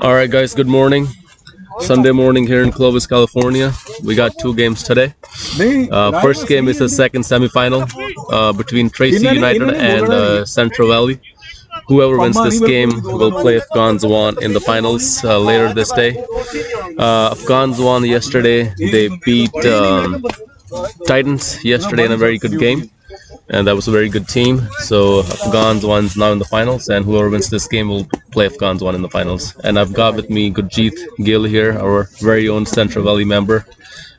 All right, guys, good morning. Sunday morning here in Clovis, California. We got two games today. First game is the second semifinal between Tracy United and Central Valley. Whoever wins this game will play Afghans won in the finals later this day. Afghans won yesterday. They beat Titans yesterday in a very good game, and that was a very good team. So Afghans one's now in the finals, and whoever wins this game will play Afghans one in the finals. And I've got with me Gurjeet Gill here, our very own Central Valley member,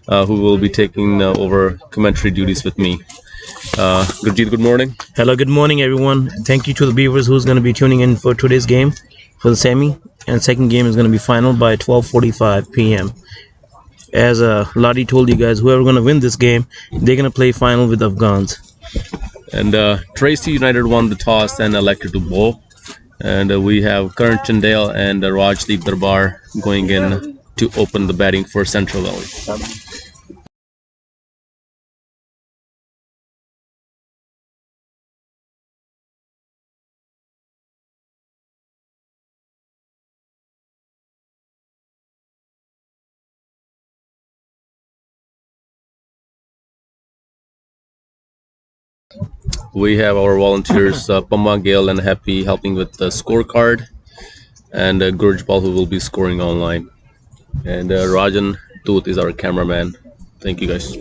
who will be taking over commentary duties with me. Gurjeet, good morning. Hello, good morning, everyone. Thank you to the viewers who's going to be tuning in for today's game for the semi, and second game is going to be final by 12:45 p.m. As Ladi told you guys, whoever going to win this game, they're going to play final with Afghans. And Tracy United won the toss and elected to bowl. And we have Karan Chandale and Rajdeep Darbar going in to open the batting for Central Valley. We have our volunteers, Pamma Gale and Happy, helping with the scorecard, and Gurjpal, who will be scoring online. And Rajan Tooth is our cameraman. Thank you, guys.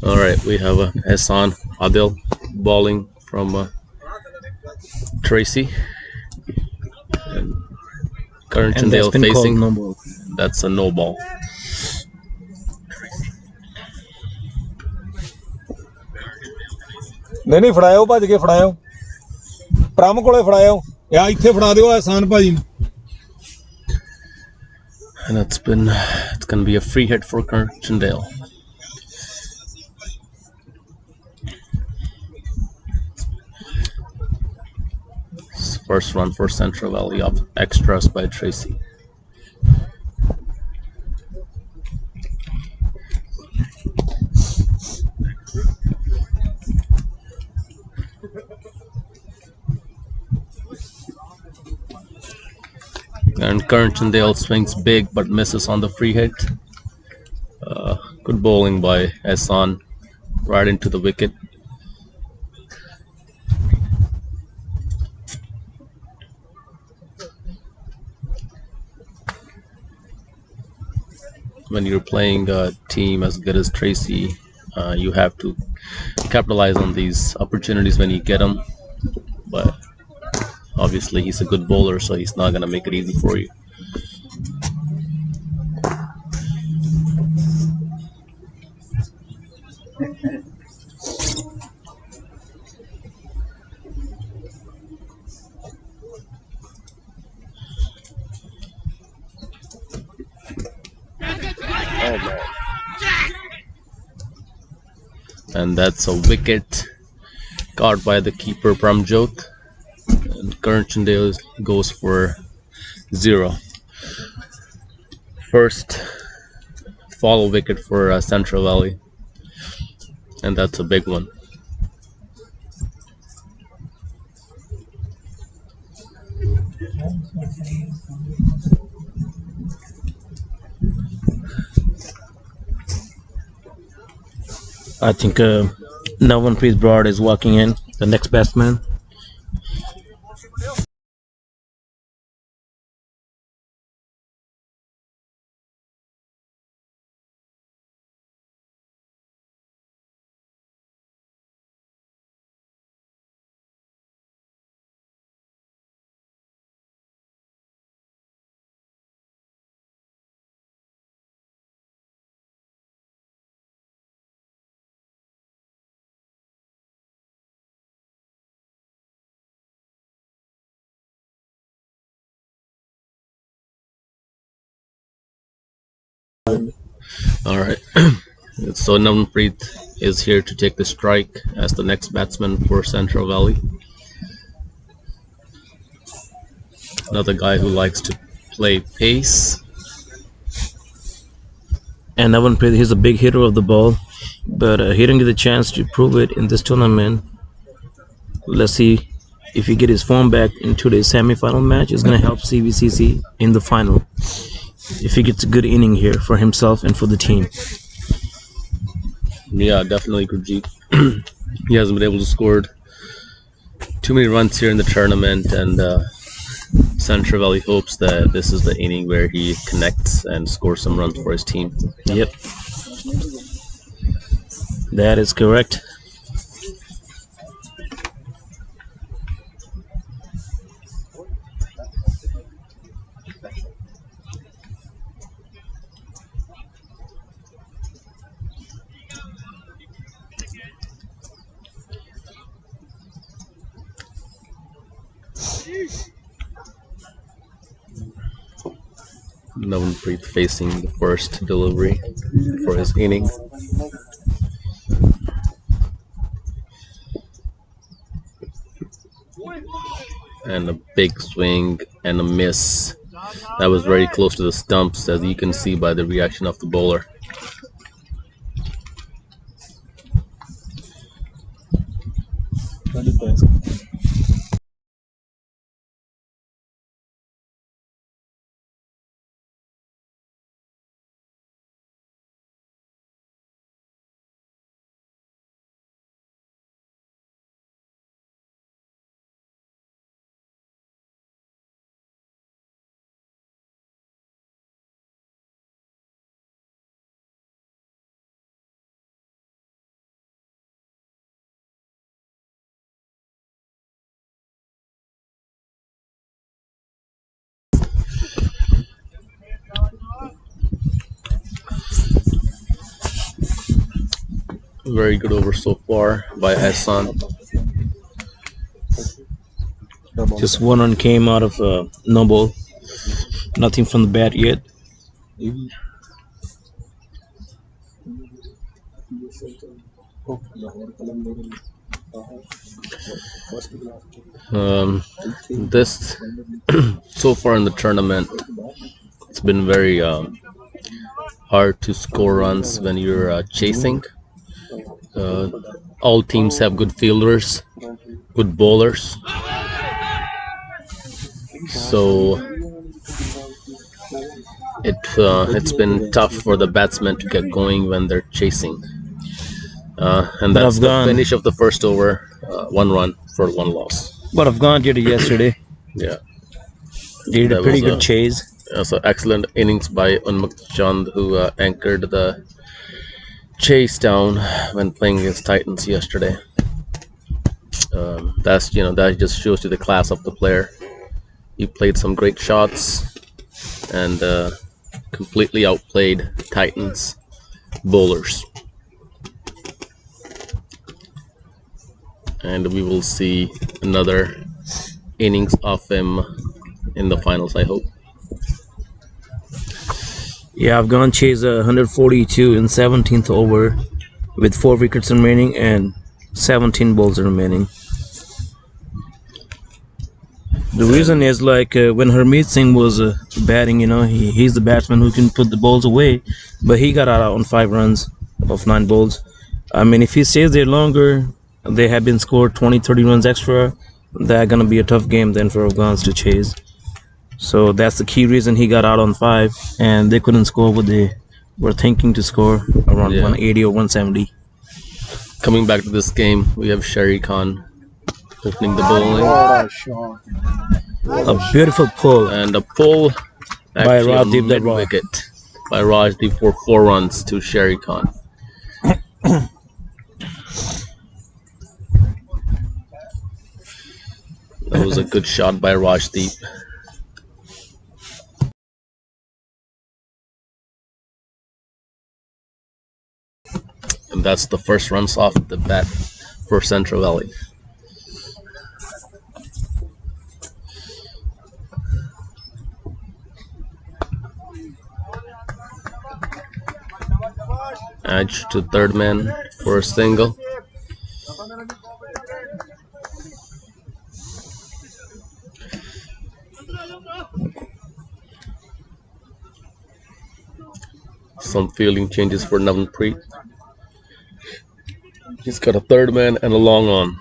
All right, we have Hassan Adil bowling from Tracy, and And that's Karnchandale been called facing. no ball. That's a no ball. ਨਹੀਂ ਫੜਾਇਓ ਭੱਜ ਕੇ ਫੜਾਇਓ ਪ੍ਰਮ ਕੋਲੇ ਫੜਾਇਓ ਜਾਂ ਇੱਥੇ ਫੜਾ ਦਿਓ ਆਸਾਨ ਭਾਜੀ ਨੂੰ And it's going to be a free hit for Karnchandale. First run for Central Valley off extras by Tracy. And Karnchandale swings big but misses on the free hit. Good bowling by Hassan, right into the wicket. When you're playing a team as good as Tracy, you have to capitalize on these opportunities when you get them. But obviously, he's a good bowler, so he's not going to make it easy for you. Oh man. And that's a wicket caught by the keeper Pramjot. And Karnchandale goes for 0. First follow wicket for Central Valley, and that's a big one. I think Navanpreet Broad is walking in, the next batsman. All right. So Navanpreet is here to take the strike as the next batsman for Central Valley. Another guy who likes to play pace. And Navanpreet, he's a big hitter of the ball, but he didn't get the chance to prove it in this tournament. Let's see if he get his form back in today's semi-final match. It's going to help CVCC in the final if he gets a good inning here for himself and for the team. Yeah, definitely Gurjeet. He hasn't been able to score too many runs here in the tournament, and Central Valley hopes that this is the inning where he connects and scores some runs for his team. Yep, that is correct. Navanpreet facing the first delivery for his inning. And a big swing and a miss. That was very close to the stumps, as you can see by the reaction of the bowler. Very good over so far by Hassan. Just one run came out of no ball. Nothing from the bat yet. This so far in the tournament, it's been very hard to score runs when you're chasing. All teams have good fielders, good bowlers, so it's been tough for the batsmen to get going when they're chasing. And But that's the Afghan, finish of the first over, 1 run for 1 loss. but Afghan did it yesterday. Yeah, Did a that pretty was good chase. so excellent innings by Unmukt Chand, who anchored the chase down when playing against Titans yesterday. That just shows you the class of the player. He played some great shots and completely outplayed Titans bowlers. And we will see another innings of him in the finals, I hope. Yeah, Afghan chased 142 in 17th over with 4 wickets remaining and 17 balls remaining. The reason is like when Harmeet Singh was batting, he's the batsman who can put the balls away, but he got out on 5 runs of 9 balls. I mean, if he stays there longer, they have been scored 20-30 runs extra. That's gonna be a tough game then for Afghans to chase. So that's the key reason he got out on 5, and they couldn't score what they were thinking to score around 180 or 170. Coming back to this game, we have Sherry Khan opening the bowling. A beautiful pull and a pull by actually on Rajdeep Dawar. mid-wicket by Rajdeep for 4 runs to Sherry Khan. That was a good shot by Rajdeep. And that's the first runs off the bat for Central Valley. Edge to third man for a single. Some fielding changes for Navanpreet. He's got a third man and a long on.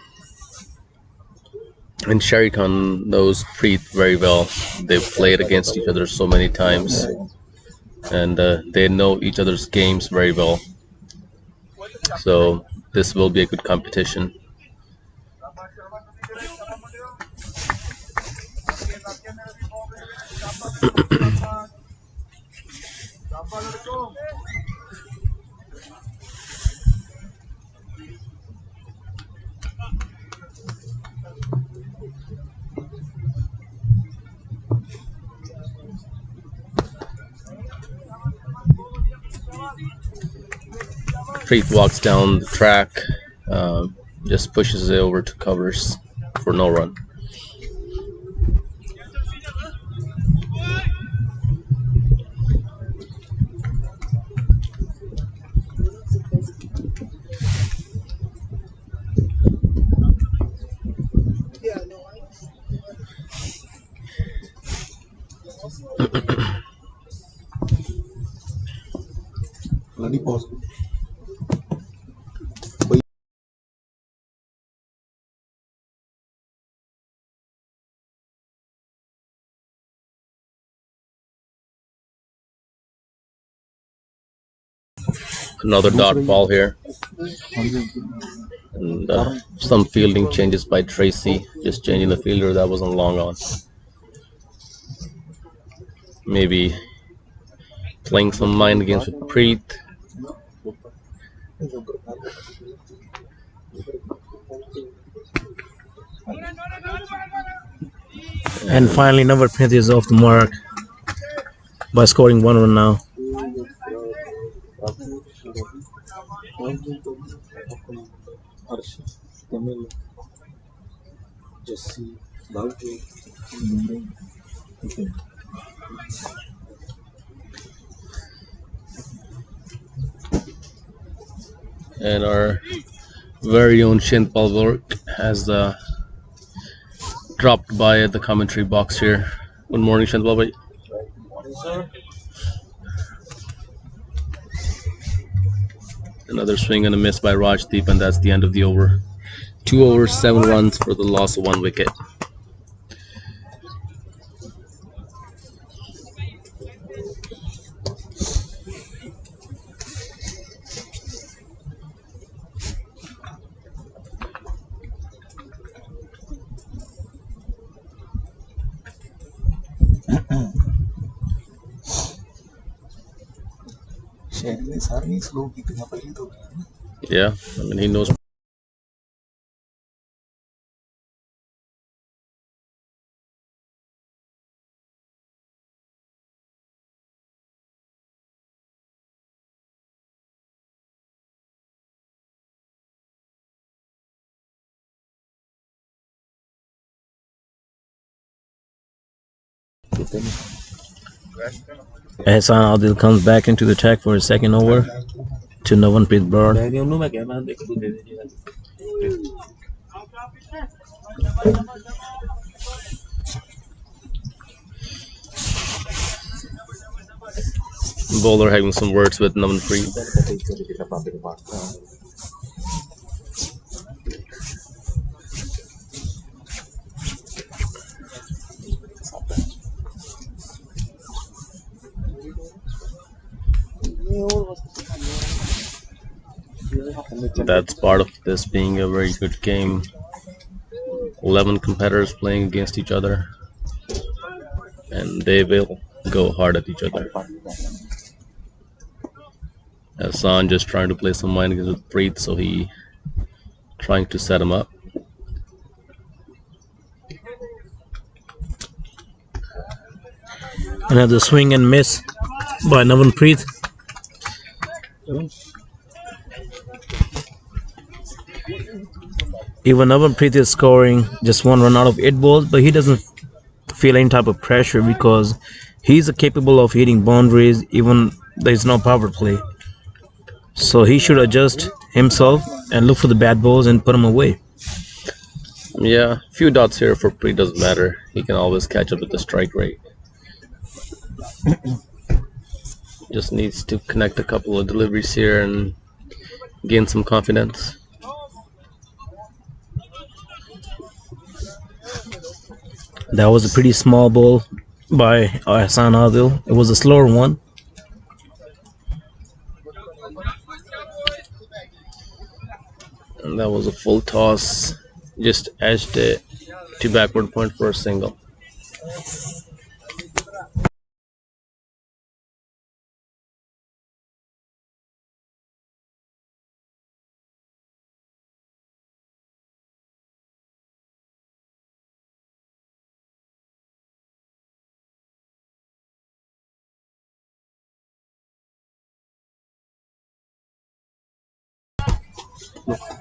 And Sherry Khan knows Preet very well. They've played against each other so many times. And they know each other's games very well. So this will be a good competition. Preet walks down the track, just pushes it over to covers for no run. Another dot ball here. And some fielding changes by Tracy, just changing the fielder that wasn't long on. Maybe playing some mind games with Preet. And finally, Navanpreet is off the mark by scoring 1 run now. And our very own Shin Palvork has dropped by at the commentary box here. Good morning, Shin Palvork. Another swing and a miss by Rajdeep, and that's the end of the over. 2 overs, 7 runs for the loss of 1 wicket. Yeah, I mean, he knows. Ehsan Adil comes back into the attack for his second over to Navanpreet Broad. Bowler having some words with Navanpreet. That's part of this being a very good game. 11 competitors playing against each other, and they will go hard at each other. Hassan just trying to play some mind games with Preet, so he trying to set him up. Another swing and miss by Navanpreet. Even Navanpreet is scoring just 1 run out of 8 balls, but he doesn't feel any type of pressure because he's capable of hitting boundaries even there's no power play. So he should adjust himself and look for the bad balls and put them away. Yeah, few dots here for Preet doesn't matter. He can always catch up with the strike rate. Just needs to connect a couple of deliveries here and gain some confidence. That was a pretty small ball by Ehsan Adil. It was a slower one. And that was a full toss. Just edged it to backward point for a single.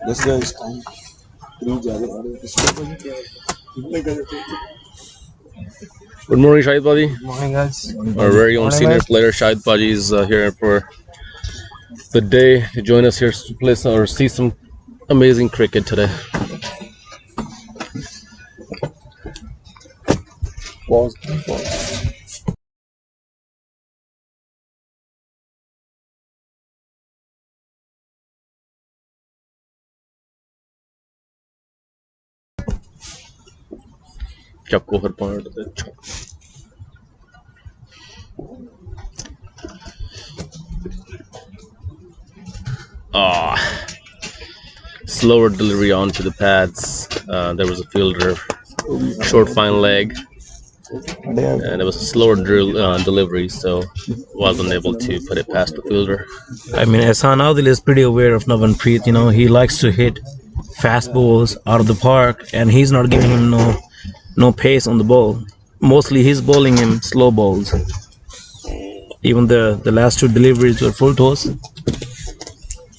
This guy is kind. Good morning, Shahid Baji. Good morning, guys. Our very own senior player, Shahid Baji, is here for the day to join us here to play some, or see some amazing cricket today. Pause. Chakko har point. Slower delivery onto the pads. There was a fielder, short fine leg, and it was a slower delivery, so wasn't able to put it past the fielder. I mean, Ehsan Adil is pretty aware of Navanpreet. You know, he likes to hit fast balls out of the park, and he's not giving him no pace on the ball. Mostly he's bowling him slow balls. Even the last 2 deliveries were full toss,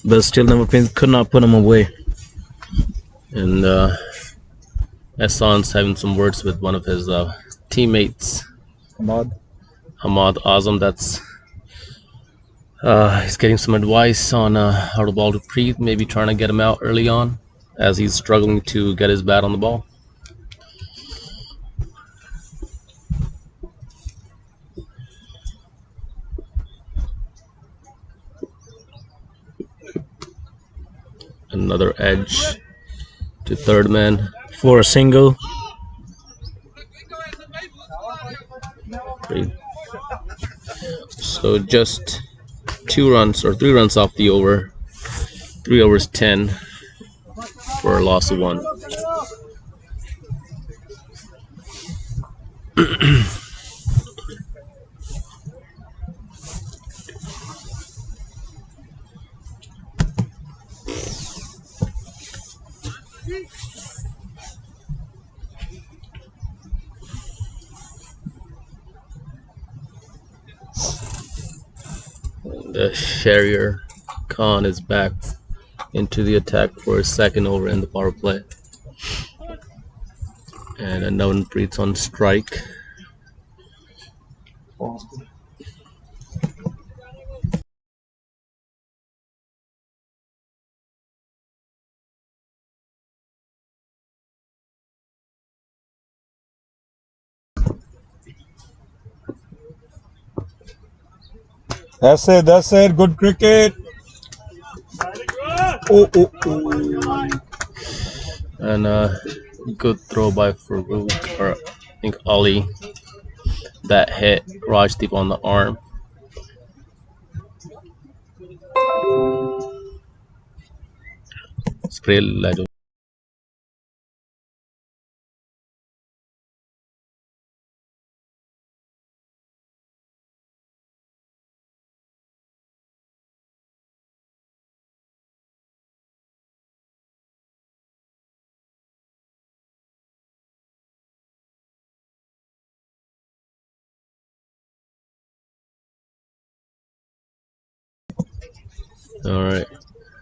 but still Navanpreet could not put him away. And Hassan's having some words with one of his teammates, Hamad Azam. That's he's getting some advice on how to ball to Preet, maybe trying to get him out early on as he's struggling to get his bat on the ball. Another edge to third man for a single. So just 2 runs or 3 runs off the over. 3 overs 10 for a loss of 1. The Sherrier Khan is back into the attack for his second over in the power play. And Navan Preet's on strike. That's it. Good cricket. Oh. And good throw by Farouk, or I think Ali. That hit Rajdeep on the arm. Spray Lajo. Alright.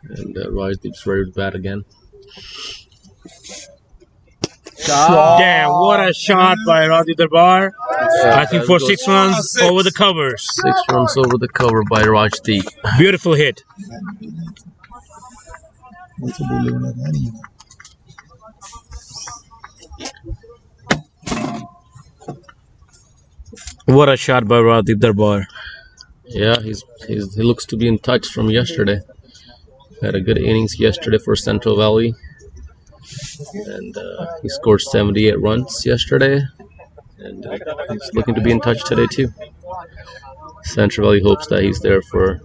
And Rajdeep's ready to bat again. Damn, what a shot by Radhi Darbar. I think for 6 runs over the covers. 6 runs over the cover by Rajdeep. Beautiful hit. What a shot by Radhi Darbar. Yeah, he looks to be in touch from yesterday. Had a good innings yesterday for Central Valley. And he scored 78 runs yesterday. And he's looking to be in touch today too. Central Valley hopes that he's there for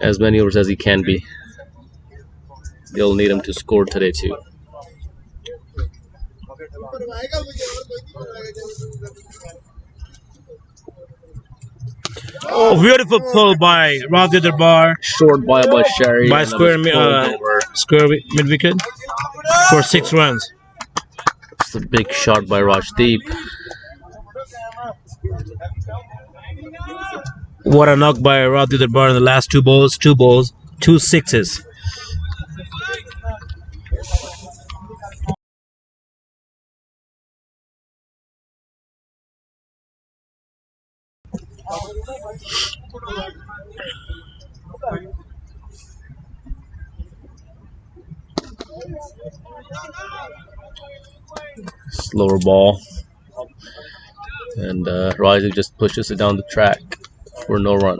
as many overs as he can be. They'll need him to score today too. Oh, beautiful pull by Radhi Darbar. Short ball by Sherry. By square mid wicket for 6 runs. It's a big shot by Rajdeep. What a knock by Radhi Darbar in the last 2 balls. 2 sixes. Slower ball. And Rajdeep just pushes it down the track for no run.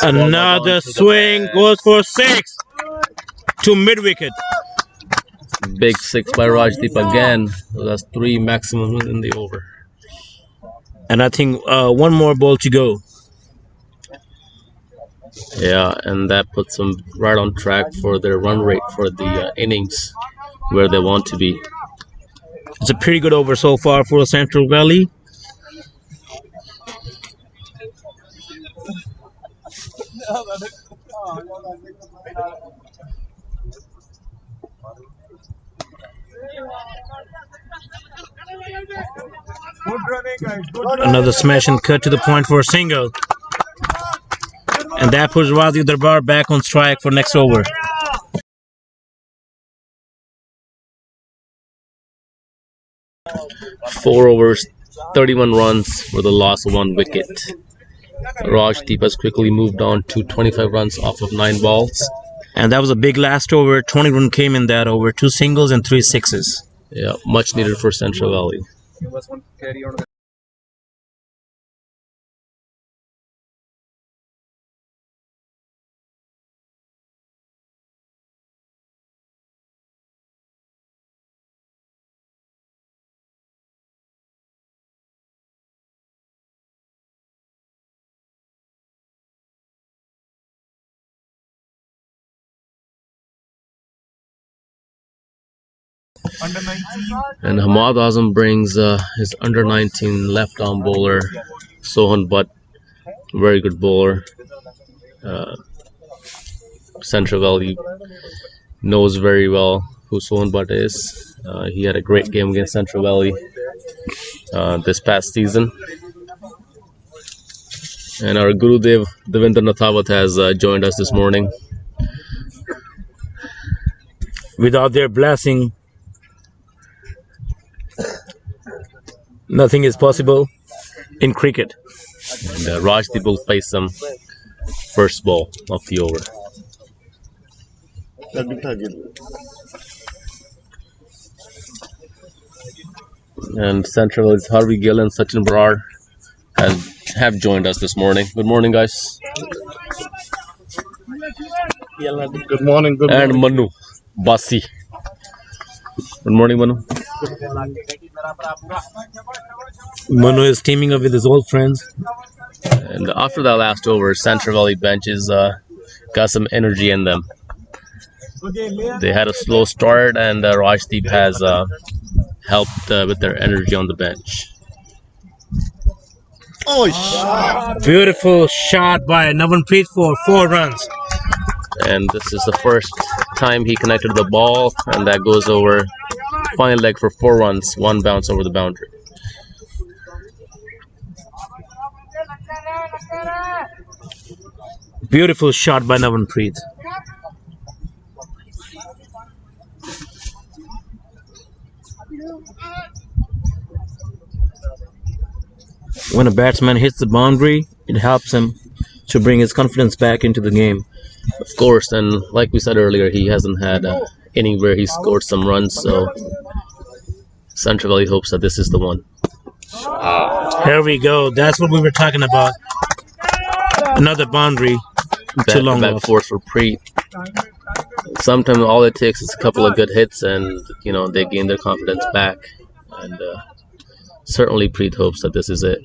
Another swing goes for 6 to mid wicket. Big 6 by Rajdeep again. So that's 3 maximum in the over. And I think 1 more ball to go. Yeah, and that puts them right on track for their run rate for the innings where they want to be. It's a pretty good over so far for Central Valley. Another smash and cut to the point for a single. And that puts Razi Darbar back on strike for next over. Four overs, 31 runs with a loss of 1 wicket. Rajdeep has quickly moved on to 25 runs off of 9 balls. And that was a big last over. 20 run came in that over. 2 singles and 3 sixes. Yeah, much needed for Central Valley. And Hamad Azam brings his under 19 left arm bowler Sohan Butt, very good bowler. Central Valley knows very well who Sohan Butt is. He had a great game against Central Valley this past season. And our Gurudev Devinder Nathawat has joined us this morning. Without their blessing, nothing is possible in cricket. And Rajdeep will face some first ball of the over. And Central Valley's Harvey Gill and Sachin Brar have joined us this morning. Good morning, guys. Good morning. Good And morning. Manu Basi. Good morning, Manu. Manu is teaming up with his old friends. And after that last over, Central Valley benches got some energy in them. They had a slow start, and Rajdeep has helped with their energy on the bench. Beautiful shot by Navanpreet for 4 runs. And this is the first time he connected the ball, and that goes over final leg for 4 runs, 1 bounce over the boundary. Beautiful shot by Navanpreet. When a batsman hits the boundary, it helps him to bring his confidence back into the game. Of course, and like we said earlier, he hasn't had anywhere he scored some runs, so Central Valley hopes that this is the one. Here we go. That's what we were talking about. Another boundary. Too long Back off. force for Preet. Sometimes all it takes is a couple of good hits, and they gain their confidence back. And certainly Preet hopes that this is it,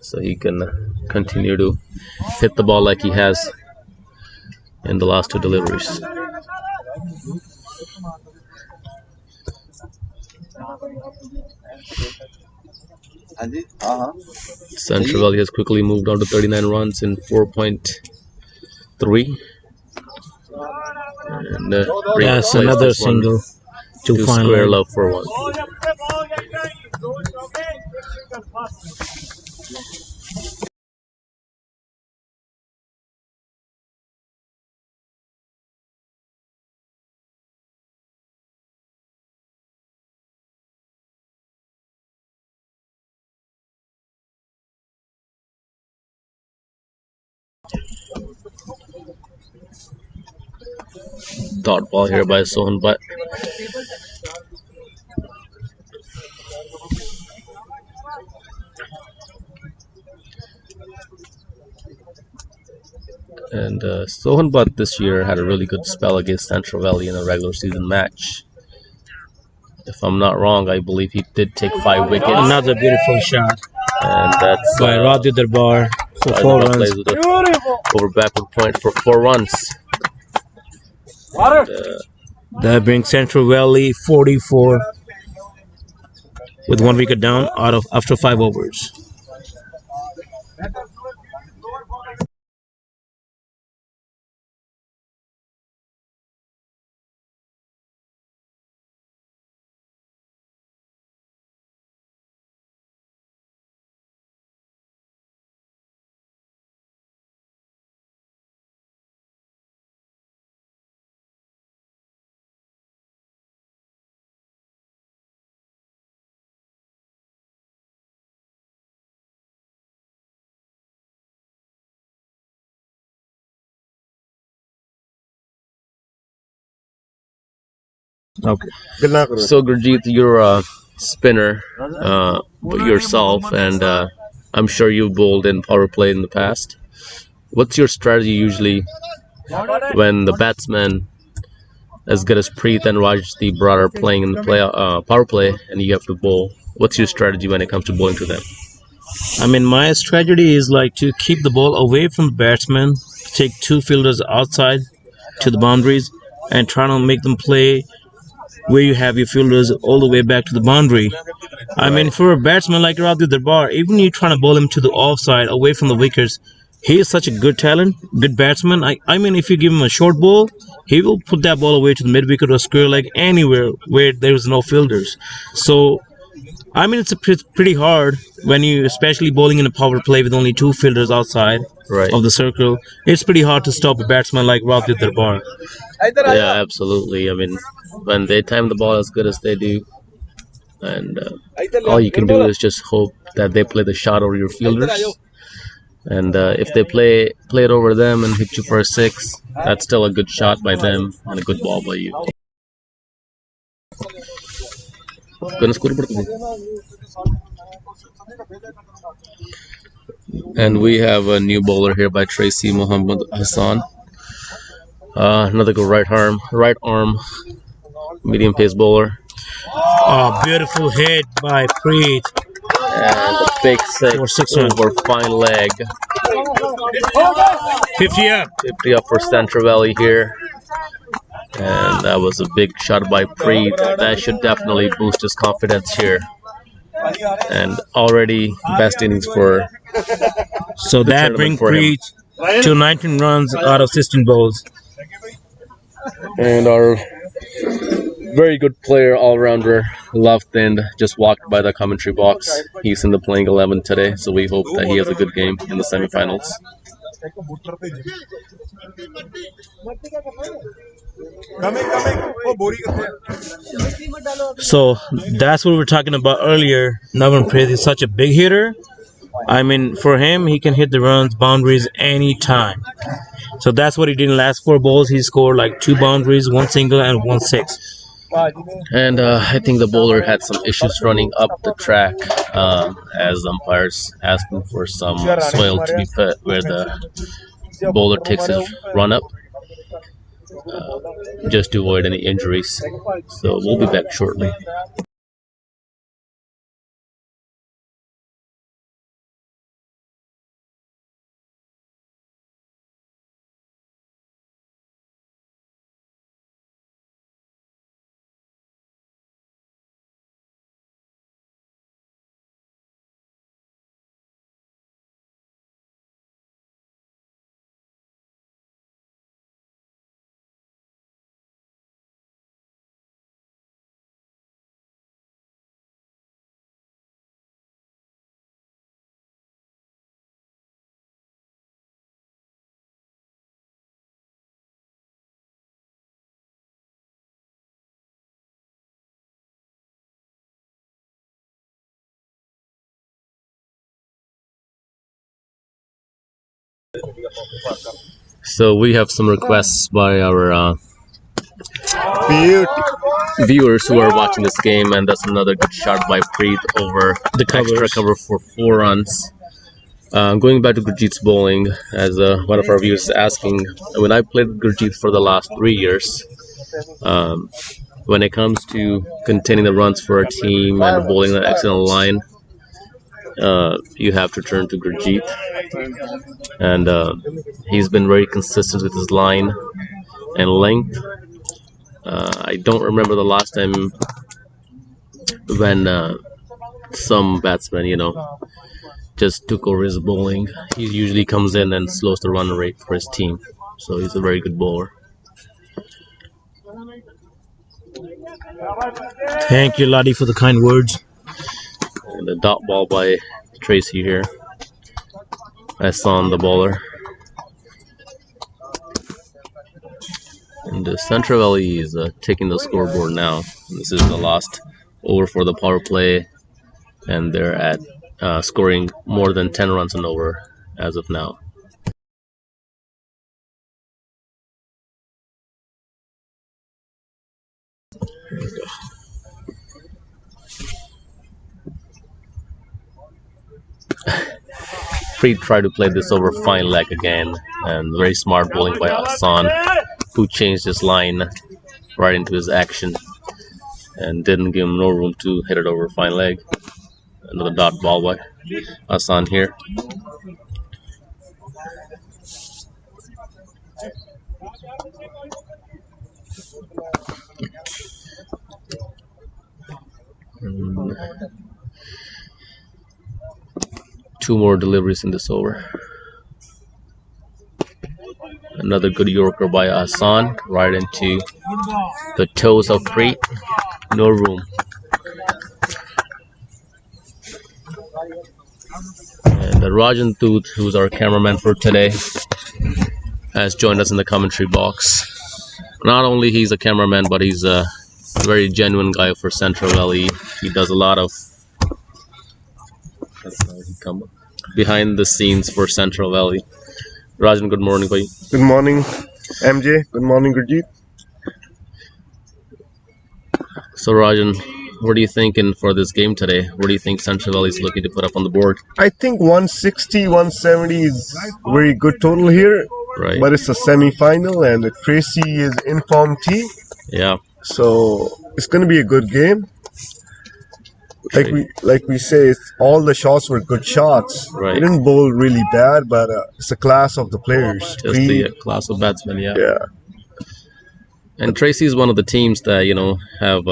so he can continue to hit the ball like he has in the last 2 deliveries. Central Valley has quickly moved on to 39 runs in 4.3. And Yes, another single to square final. love for 1. Dot ball here by Sohan Butt. And Sohan Butt this year had a really good spell against Central Valley in a regular season match. If I'm not wrong, I believe he did take 5 wickets. Another beautiful shot And that's by Raji Darbar for 4 runs. plays with over backward point for 4 runs. And, That brings Central Valley 44 with 1 wicket down after 5 overs. Okay. So Gurjeet, you're a spinner yourself, and I'm sure you've bowled in power play in the past. What's your strategy usually when the batsman as good as Preet and Rajdeep Brar are playing in the power play, and you have to bowl? What's your strategy when it comes to bowling to them? I mean, my strategy is like to keep the ball away from the batsman, take two fielders outside to the boundaries, and try to make them play where you have your fielders all the way back to the boundary. I mean, Right. for a batsman like Radhi Darbar, even you trying to bowl him to the offside, away from the wickets, he is such a good talent, good batsman. I mean, if you give him a short ball, he will put that ball away to the mid wicket or square leg anywhere where there is no fielders. So I mean, it's pretty hard when you, especially bowling in a power play with only two fielders outside Right. of the circle. It's pretty hard to stop a batsman like Radhi Darbar. Yeah, absolutely. I mean, when they time the ball as good as they do, and all you can do is just hope that they play the shot over your fielders. And if they play it over them and hit you for a six, that's still a good shot by them and a good ball by you. And we have a new bowler here by Tracy Muhammad Hassan. Another good right arm, medium pace bowler. Oh, beautiful hit by Preet And a big six for 6 runs. over fine leg. 50 up. 50 up for Central Valley here. And that was a big shot by Preet. That should definitely boost his confidence here. And already best innings for So the that tournament brings for him. Preet to 19 runs out of 16 balls. And our very good player, all-rounder, left end, just walked by the commentary box. He's in the playing 11 today, so we hope that he has a good game in the semifinals. So that's what we were talking about earlier. Navan Preet is such a big hitter. I mean, for him, he can hit the runs, boundaries anytime. So that's what he did in the last 4 balls. He scored like 2 boundaries, 1 single, and 1 6. And I think the bowler had some issues running up the track as umpires asked him for some soil to be put where the bowler takes his run up just to avoid any injuries. So we'll be back shortly. So we have some requests by our viewers who are watching this game, and that's another good shot by Preet over the extra cover for 4 runs. Going back to Gurjeet's bowling, as one of our viewers is asking, when I played with Gurjeet for the last 3 years, when it comes to containing the runs for a team and bowling an excellent line, you have to turn to Gurjeet. And he's been very consistent with his line and length. I don't remember the last time when some batsmen, just took over his bowling. He usually comes in and slows the run rate for his team. So he's a very good bowler. Thank you, Ladi, for the kind words. And the dot ball by Tracy here. Hassan, the bowler. And Central Valley is taking the scoreboard now. This is the last over for the power play, and they're at scoring more than 10 runs and over as of now. Preet tried to play this over fine leg again, and very smart bowling by Hassan, who changed his line right into his action and didn't give him no room to hit it over fine leg. Another dot ball by Hassan here. Two more deliveries in this over. Another good Yorker by Hassan, right into the toes of Preet. No room. And Rajan Tooth, who's our cameraman for today, has joined us in the commentary box. Not only he's a cameraman, but he's a very genuine guy for Central Valley. He does a lot of behind the scenes for Central Valley. Rajan, good morning, bhai. Good morning, MJ. Good morning, Gurjeet. So Rajan, what are you thinking for this game today? What do you think Central Valley is looking to put up on the board? I think 160, 170 is very good total here. Right. But it's a semi-final and Tracy is in-form team. Yeah. So it's going to be a good game. Like we say, all the shots were good shots. Right. They didn't bowl really bad, but it's a class of the players. Just the class of batsmen, yeah. Yeah. And Tracy is one of the teams that, have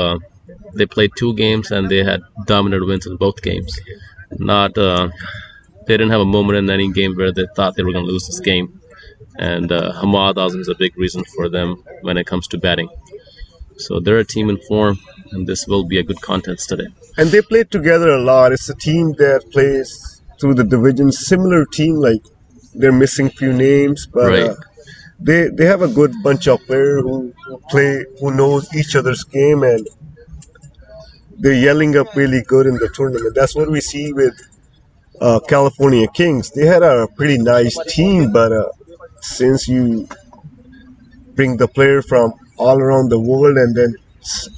they played 2 games and they had dominant wins in both games. Not they didn't have a moment in any game where they thought they were going to lose this game. And Hamad Azam is a big reason for them when it comes to batting. So they're a team in form, and this will be a good contest today. And they played together a lot. It's a team that plays through the division, similar team. Like they're missing few names, but Right. They have a good bunch of players who knows each other's game, and they're yelling up really good in the tournament. That's what we see with California Kings. They had a pretty nice team, but since you bring the player from all around the world, and then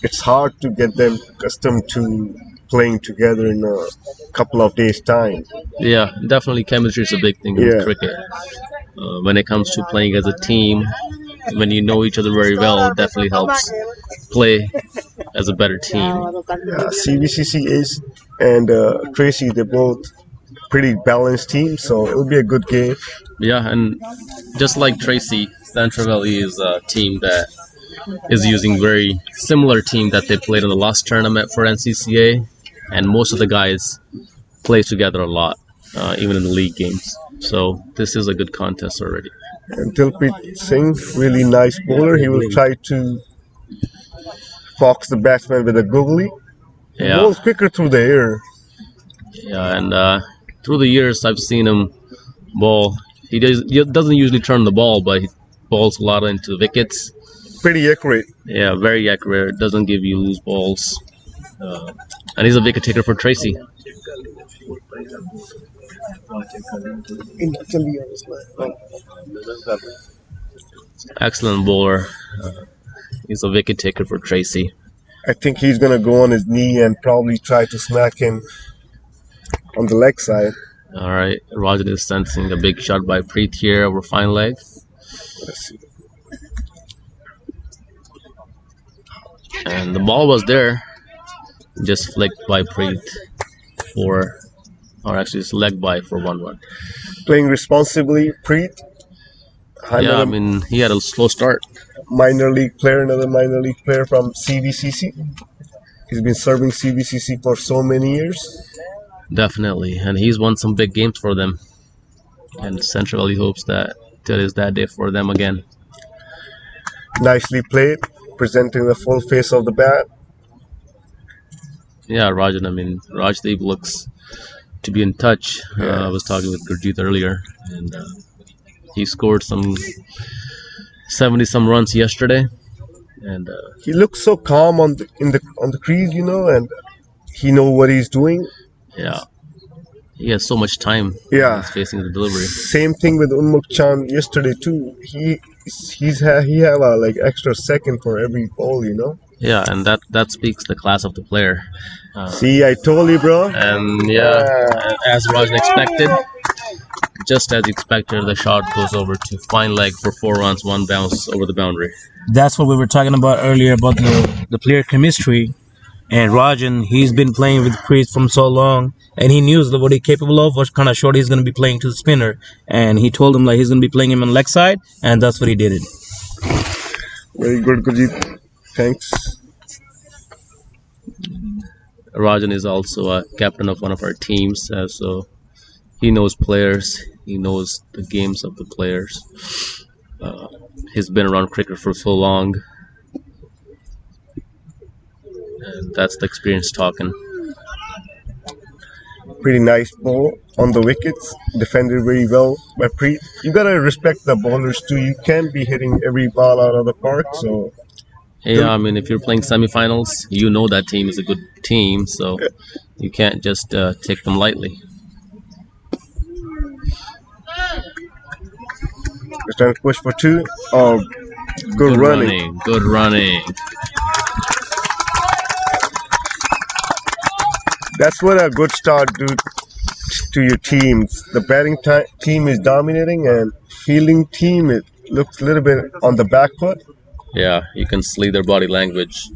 it's hard to get them accustomed to playing together in a couple of days' time. Yeah, definitely chemistry is a big thing in cricket. When it comes to playing as a team, when you know each other very well, it definitely helps play as a better team. CVCC Ace and Tracy, they're both pretty balanced teams, so it'll be a good game. Yeah, and just like Tracy, Central Valley is a team that is using very similar team that they played in the last tournament for NCCA, and most of the guys play together a lot, even in the league games. So this is a good contest already. And Dilpreet Singh, really nice bowler. He will try to fox the batsman with a googly. He bowls quicker through the air. Yeah, and through the years I've seen him bowl. He doesn't usually turn the ball, but he bowls a lot into wickets. Pretty accurate. Yeah, very accurate. Doesn't give you loose balls. And he's a wicket taker for Tracy. Excellent bowler. He's a wicket taker for Tracy. I think he's going to go on his knee and probably try to smack him on the leg side. All right, Rajan is sensing a big shot by Preet here over fine leg. Let's see. And the ball was there, just flicked by Preet or actually it's leg by for 1 run. Playing responsibly, Preet. Yeah, I mean, he had a slow start. Minor league player, another minor league player from CVCC. He's been serving CVCC for so many years. Definitely, and he's won some big games for them. And Central Valley hopes that today is that day for them again. Nicely played, presenting the full face of the bat. Yeah, Rajan, I mean, Rajdeep looks to be in touch. I was talking with Gurjeet earlier, and he scored some 70-some runs yesterday. And he looks so calm on the crease, and he knows what he's doing. Yeah, he has so much time. Yeah, he's facing the delivery. Same thing with Unmukh Chand yesterday too. He have a extra second for every ball, Yeah, and that speaks the class of the player. See, I told you, bro. And yeah, as Rajan expected, just as expected, the shot goes over to fine leg for 4 runs, 1 bounce over the boundary. That's what we were talking about earlier about the player chemistry. And Rajan, he's been playing with Priest from so long, and he knew what he's capable of, what kind of shot he's going to be playing to the spinner. And he told him like he's going to be playing him on leg side, and that's what he did it. Very good, Gurjeet. Thanks. Rajan is also a captain of one of our teams, so he knows players. He knows the games of the players. He's been around cricket for so long, and that's the experience talking. Pretty nice ball on the wickets. Defended very well by Preet. You gotta respect the bowlers too. You can't be hitting every ball out of the park. So Yeah, I mean, if you're playing semifinals, you know that team is a good team, so you can't just take them lightly. it's trying to push for 2. Oh, good running. Good running. That's what a good start do to your teams. The batting team is dominating, and fielding team it looks a little bit on the back foot. Yeah, you can see their body language.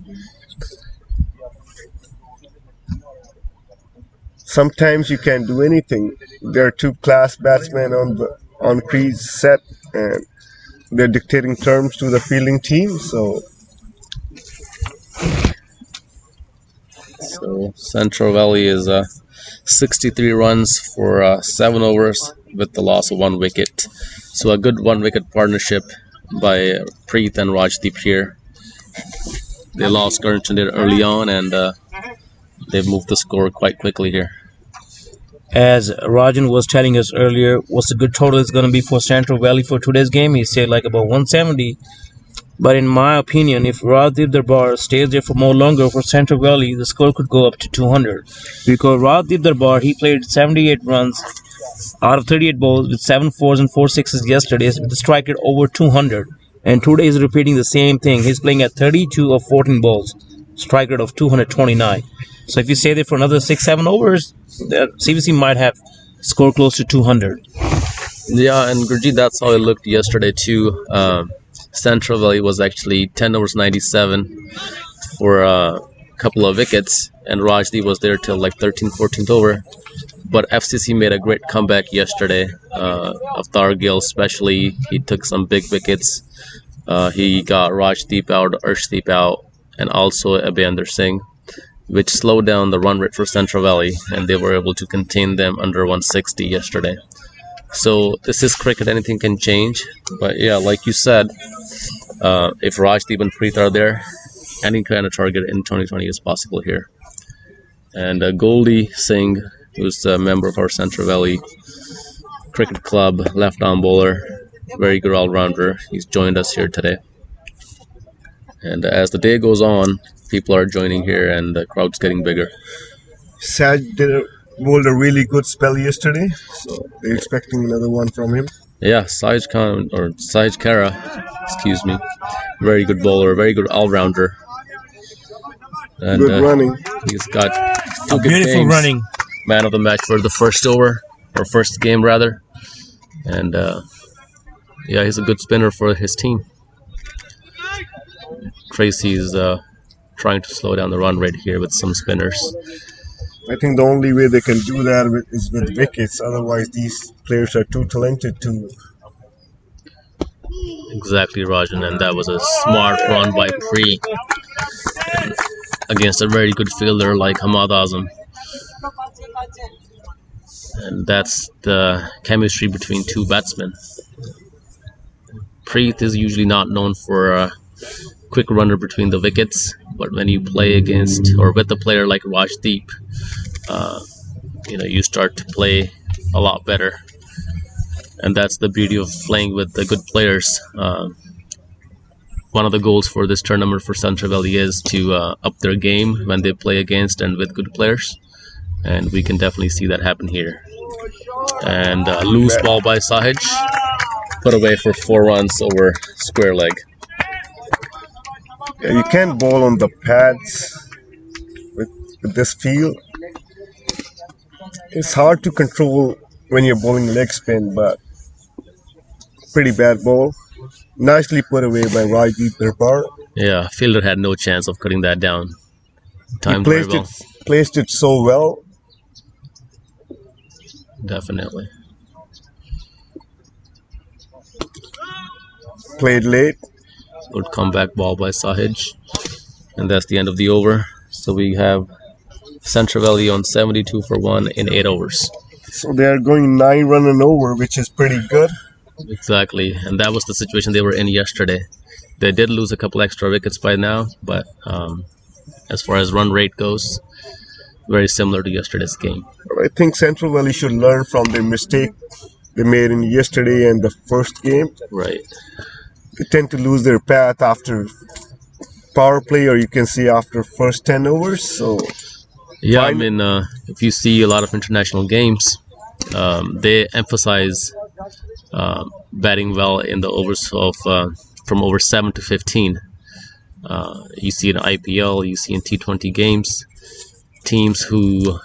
Sometimes you can't do anything. There are 2 class batsmen on crease set, and they're dictating terms to the fielding team. So Central Valley is 63 runs for 7 overs with the loss of 1 wicket. So a good 1-wicket partnership by Preet and Rajdeep here. They lost Karan early on, and they've moved the score quite quickly here. As Rajan was telling us earlier, what's the good total is going to be for Central Valley for today's game? He said like about 170. But in my opinion, if Rajdeep Darbar stays there for more longer for Central Valley, the score could go up to 200. Because Rajdeep Darbar, he played 78 runs out of 38 balls with 7 fours and 4 sixes yesterday with a strike rate over 200. And today he's repeating the same thing. He's playing at 32 of 14 balls, strike rate of 229. So if you stay there for another 6-7 overs, the CVC might have score close to 200. Yeah, and Gurjeet, that's how it looked yesterday too. Central Valley was actually 10 overs 97 for a couple of wickets, and Rajdeep was there till like 13th, 14th over. But FCC made a great comeback yesterday. Avtar Gill especially, he took some big wickets. He got Rajdeep out, Arshdeep out, and also Abhinder Singh, which slowed down the run rate for Central Valley, and they were able to contain them under 160 yesterday. So this is cricket, anything can change. But yeah, like you said, if Rajdeep and Preet are there, any kind of target in 2020 is possible here. And Goldie Singh, who's a member of our Central Valley Cricket Club, left-arm bowler, very good all-rounder. He's joined us here today. And as the day goes on, people are joining here, and the crowd's getting bigger. Saj bowled a really good spell yesterday, so they're expecting another one from him. Yeah, Saj Kara, excuse me, very good bowler, very good all-rounder. And Good running. he's got 2 good Beautiful games. running. Man of the match for the first over, or first game rather. And yeah, he's a good spinner for his team. Tracy's trying to slow down the run rate here with some spinners. I think the only way they can do that is with wickets. Otherwise, these players are too talented to. Exactly, Rajan, and that was a smart run by Pre against a very good fielder like Hamad Azam. And that's the chemistry between 2 batsmen. Preet is usually not known for a quick runner between the wickets, but when you play against or with a player like Rajdeep, you start to play a lot better. And that's the beauty of playing with the good players. One of the goals for this tournament for Central Valley is to up their game when they play against and with good players. And we can definitely see that happen here. And loose ball by Sahaj, put away for 4 runs over square leg. Yeah, you can't bowl on the pads with this field. It's hard to control when you're bowling leg spin, but pretty bad ball. Nicely put away by Rajdeep Darbar. Yeah, fielder had no chance of cutting that down. He Timed very well. placed it so well. Definitely. Played late. Good comeback ball by Sahij. And that's the end of the over. So we have Central Valley on 72 for 1 in 8 overs. So they're going 9 run and over, which is pretty good. Exactly. And that was the situation they were in yesterday. They did lose a couple extra wickets by now, but as far as run rate goes, very similar to yesterday's game. I think Central Valley should learn from their mistake they made in yesterday and the first game. Right. They tend to lose their path after power play, or you can see after first 10 overs. So yeah, I mean, if you see a lot of international games, they emphasize batting well in the overs of from over 7 to 15. You see in IPL, you see in T20 games, teams who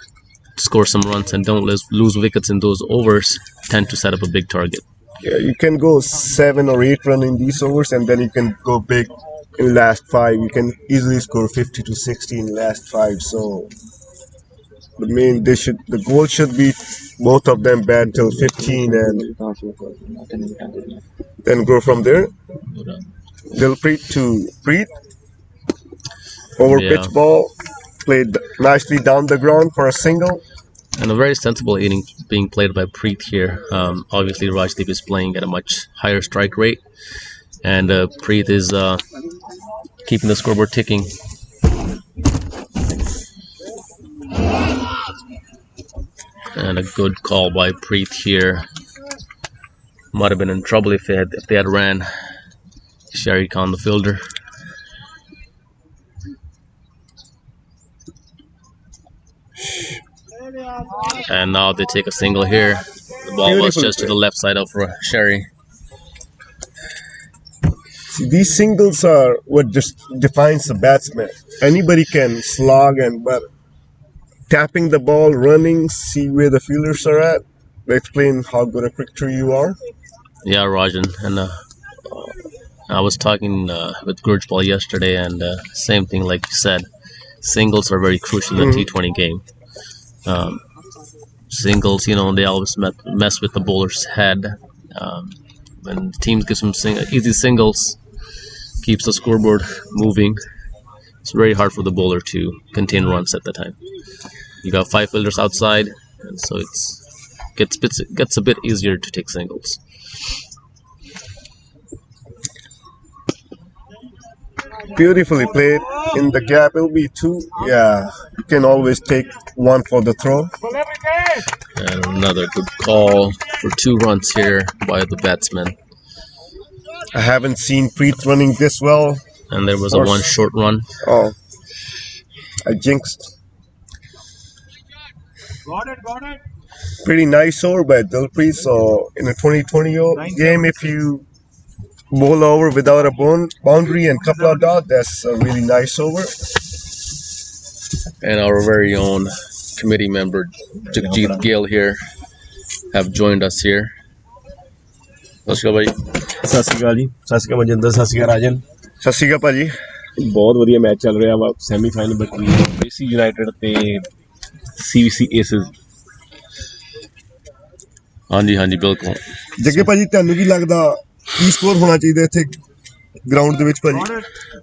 score some runs and don't lose wickets in those overs tend to set up a big target. Yeah, you can go 7 or 8 run in these overs, and then you can go big in last 5. You can easily score 50 to 60 in last 5. So the goal should be both of them bat till 15 and then go from there. Dilpreet to Preet. Over pitch ball, played nicely down the ground for a single. And a very sensible inning being played by Preet here. Obviously, Rajdeep is playing at a much higher strike rate, and Preet is keeping the scoreboard ticking. And a good call by Preet here. Might have been in trouble if they had ran Sherry Khan, the fielder. And now they take a single here. The ball was just to the left side of Sherry. See, these singles are what just defines the batsman. Anybody can slog, but tapping the ball, running, see where the fielders are at, explain how good a cricketer you are. Yeah, Rajan, and I was talking with Gurjpal yesterday, and same thing like you said. Singles are very crucial in the T20 game. Singles, they always mess with the bowler's head. When teams give some easy singles, keeps the scoreboard moving. It's very hard for the bowler to contain runs at the time. You got 5 fielders outside, and so it gets a bit easier to take singles. Beautifully played. In the gap, it'll be 2. Yeah, you can always take 1 for the throw. And another good call for 2 runs here by the batsman. I haven't seen Preet running this well. And there was a 1 short run. Oh, I jinxed. Got it. Pretty nice over by Dilpreet. So in a 2020 game, if you bowl over without a boundary and couple of dots, that's a really nice over. And our very own committee member Jagjit Gill here have joined us here. ਸਤਿ ਸ਼੍ਰੀ ਅਕਾਲ ਭਾਈ। ਸਤਿ ਸ਼੍ਰੀ ਅਕਾਲ ਜੀ, ਸਤਿ ਸ਼੍ਰੀ ਅਕਾਲ ਮਨਜਿੰਦਰ, ਸਤਿ ਸ਼੍ਰੀ ਅਕਾਲ ਰਾਜਨ। ਸਤਿ ਸ਼੍ਰੀ ਅਕਾਲ ਭਾਜੀ। ਬਹੁਤ ਵਧੀਆ match ਚੱਲ ਰਿਹਾ ਵਾ, ਸੈਮੀਫਾਈਨਲ ਬਿਟਵੀਨ ਟ੍ਰੇਸੀ ਯੂਨਾਈਟਿਡ ਤੇ CVC ਏਸਿਸ। ਹਾਂਜੀ ਬਿਲਕੁਲ। ਜੱਗੇ ਭਾਜੀ, ਤੁਹਾਨੂੰ ਕੀ ਲੱਗਦਾ ਕੀ ਸਕੋਰ ਹੋਣਾ ਚਾਹੀਦਾ ਇੱਥੇ ਗਰਾਊਂਡ ਦੇ ਵਿੱਚ ਭਾਜੀ?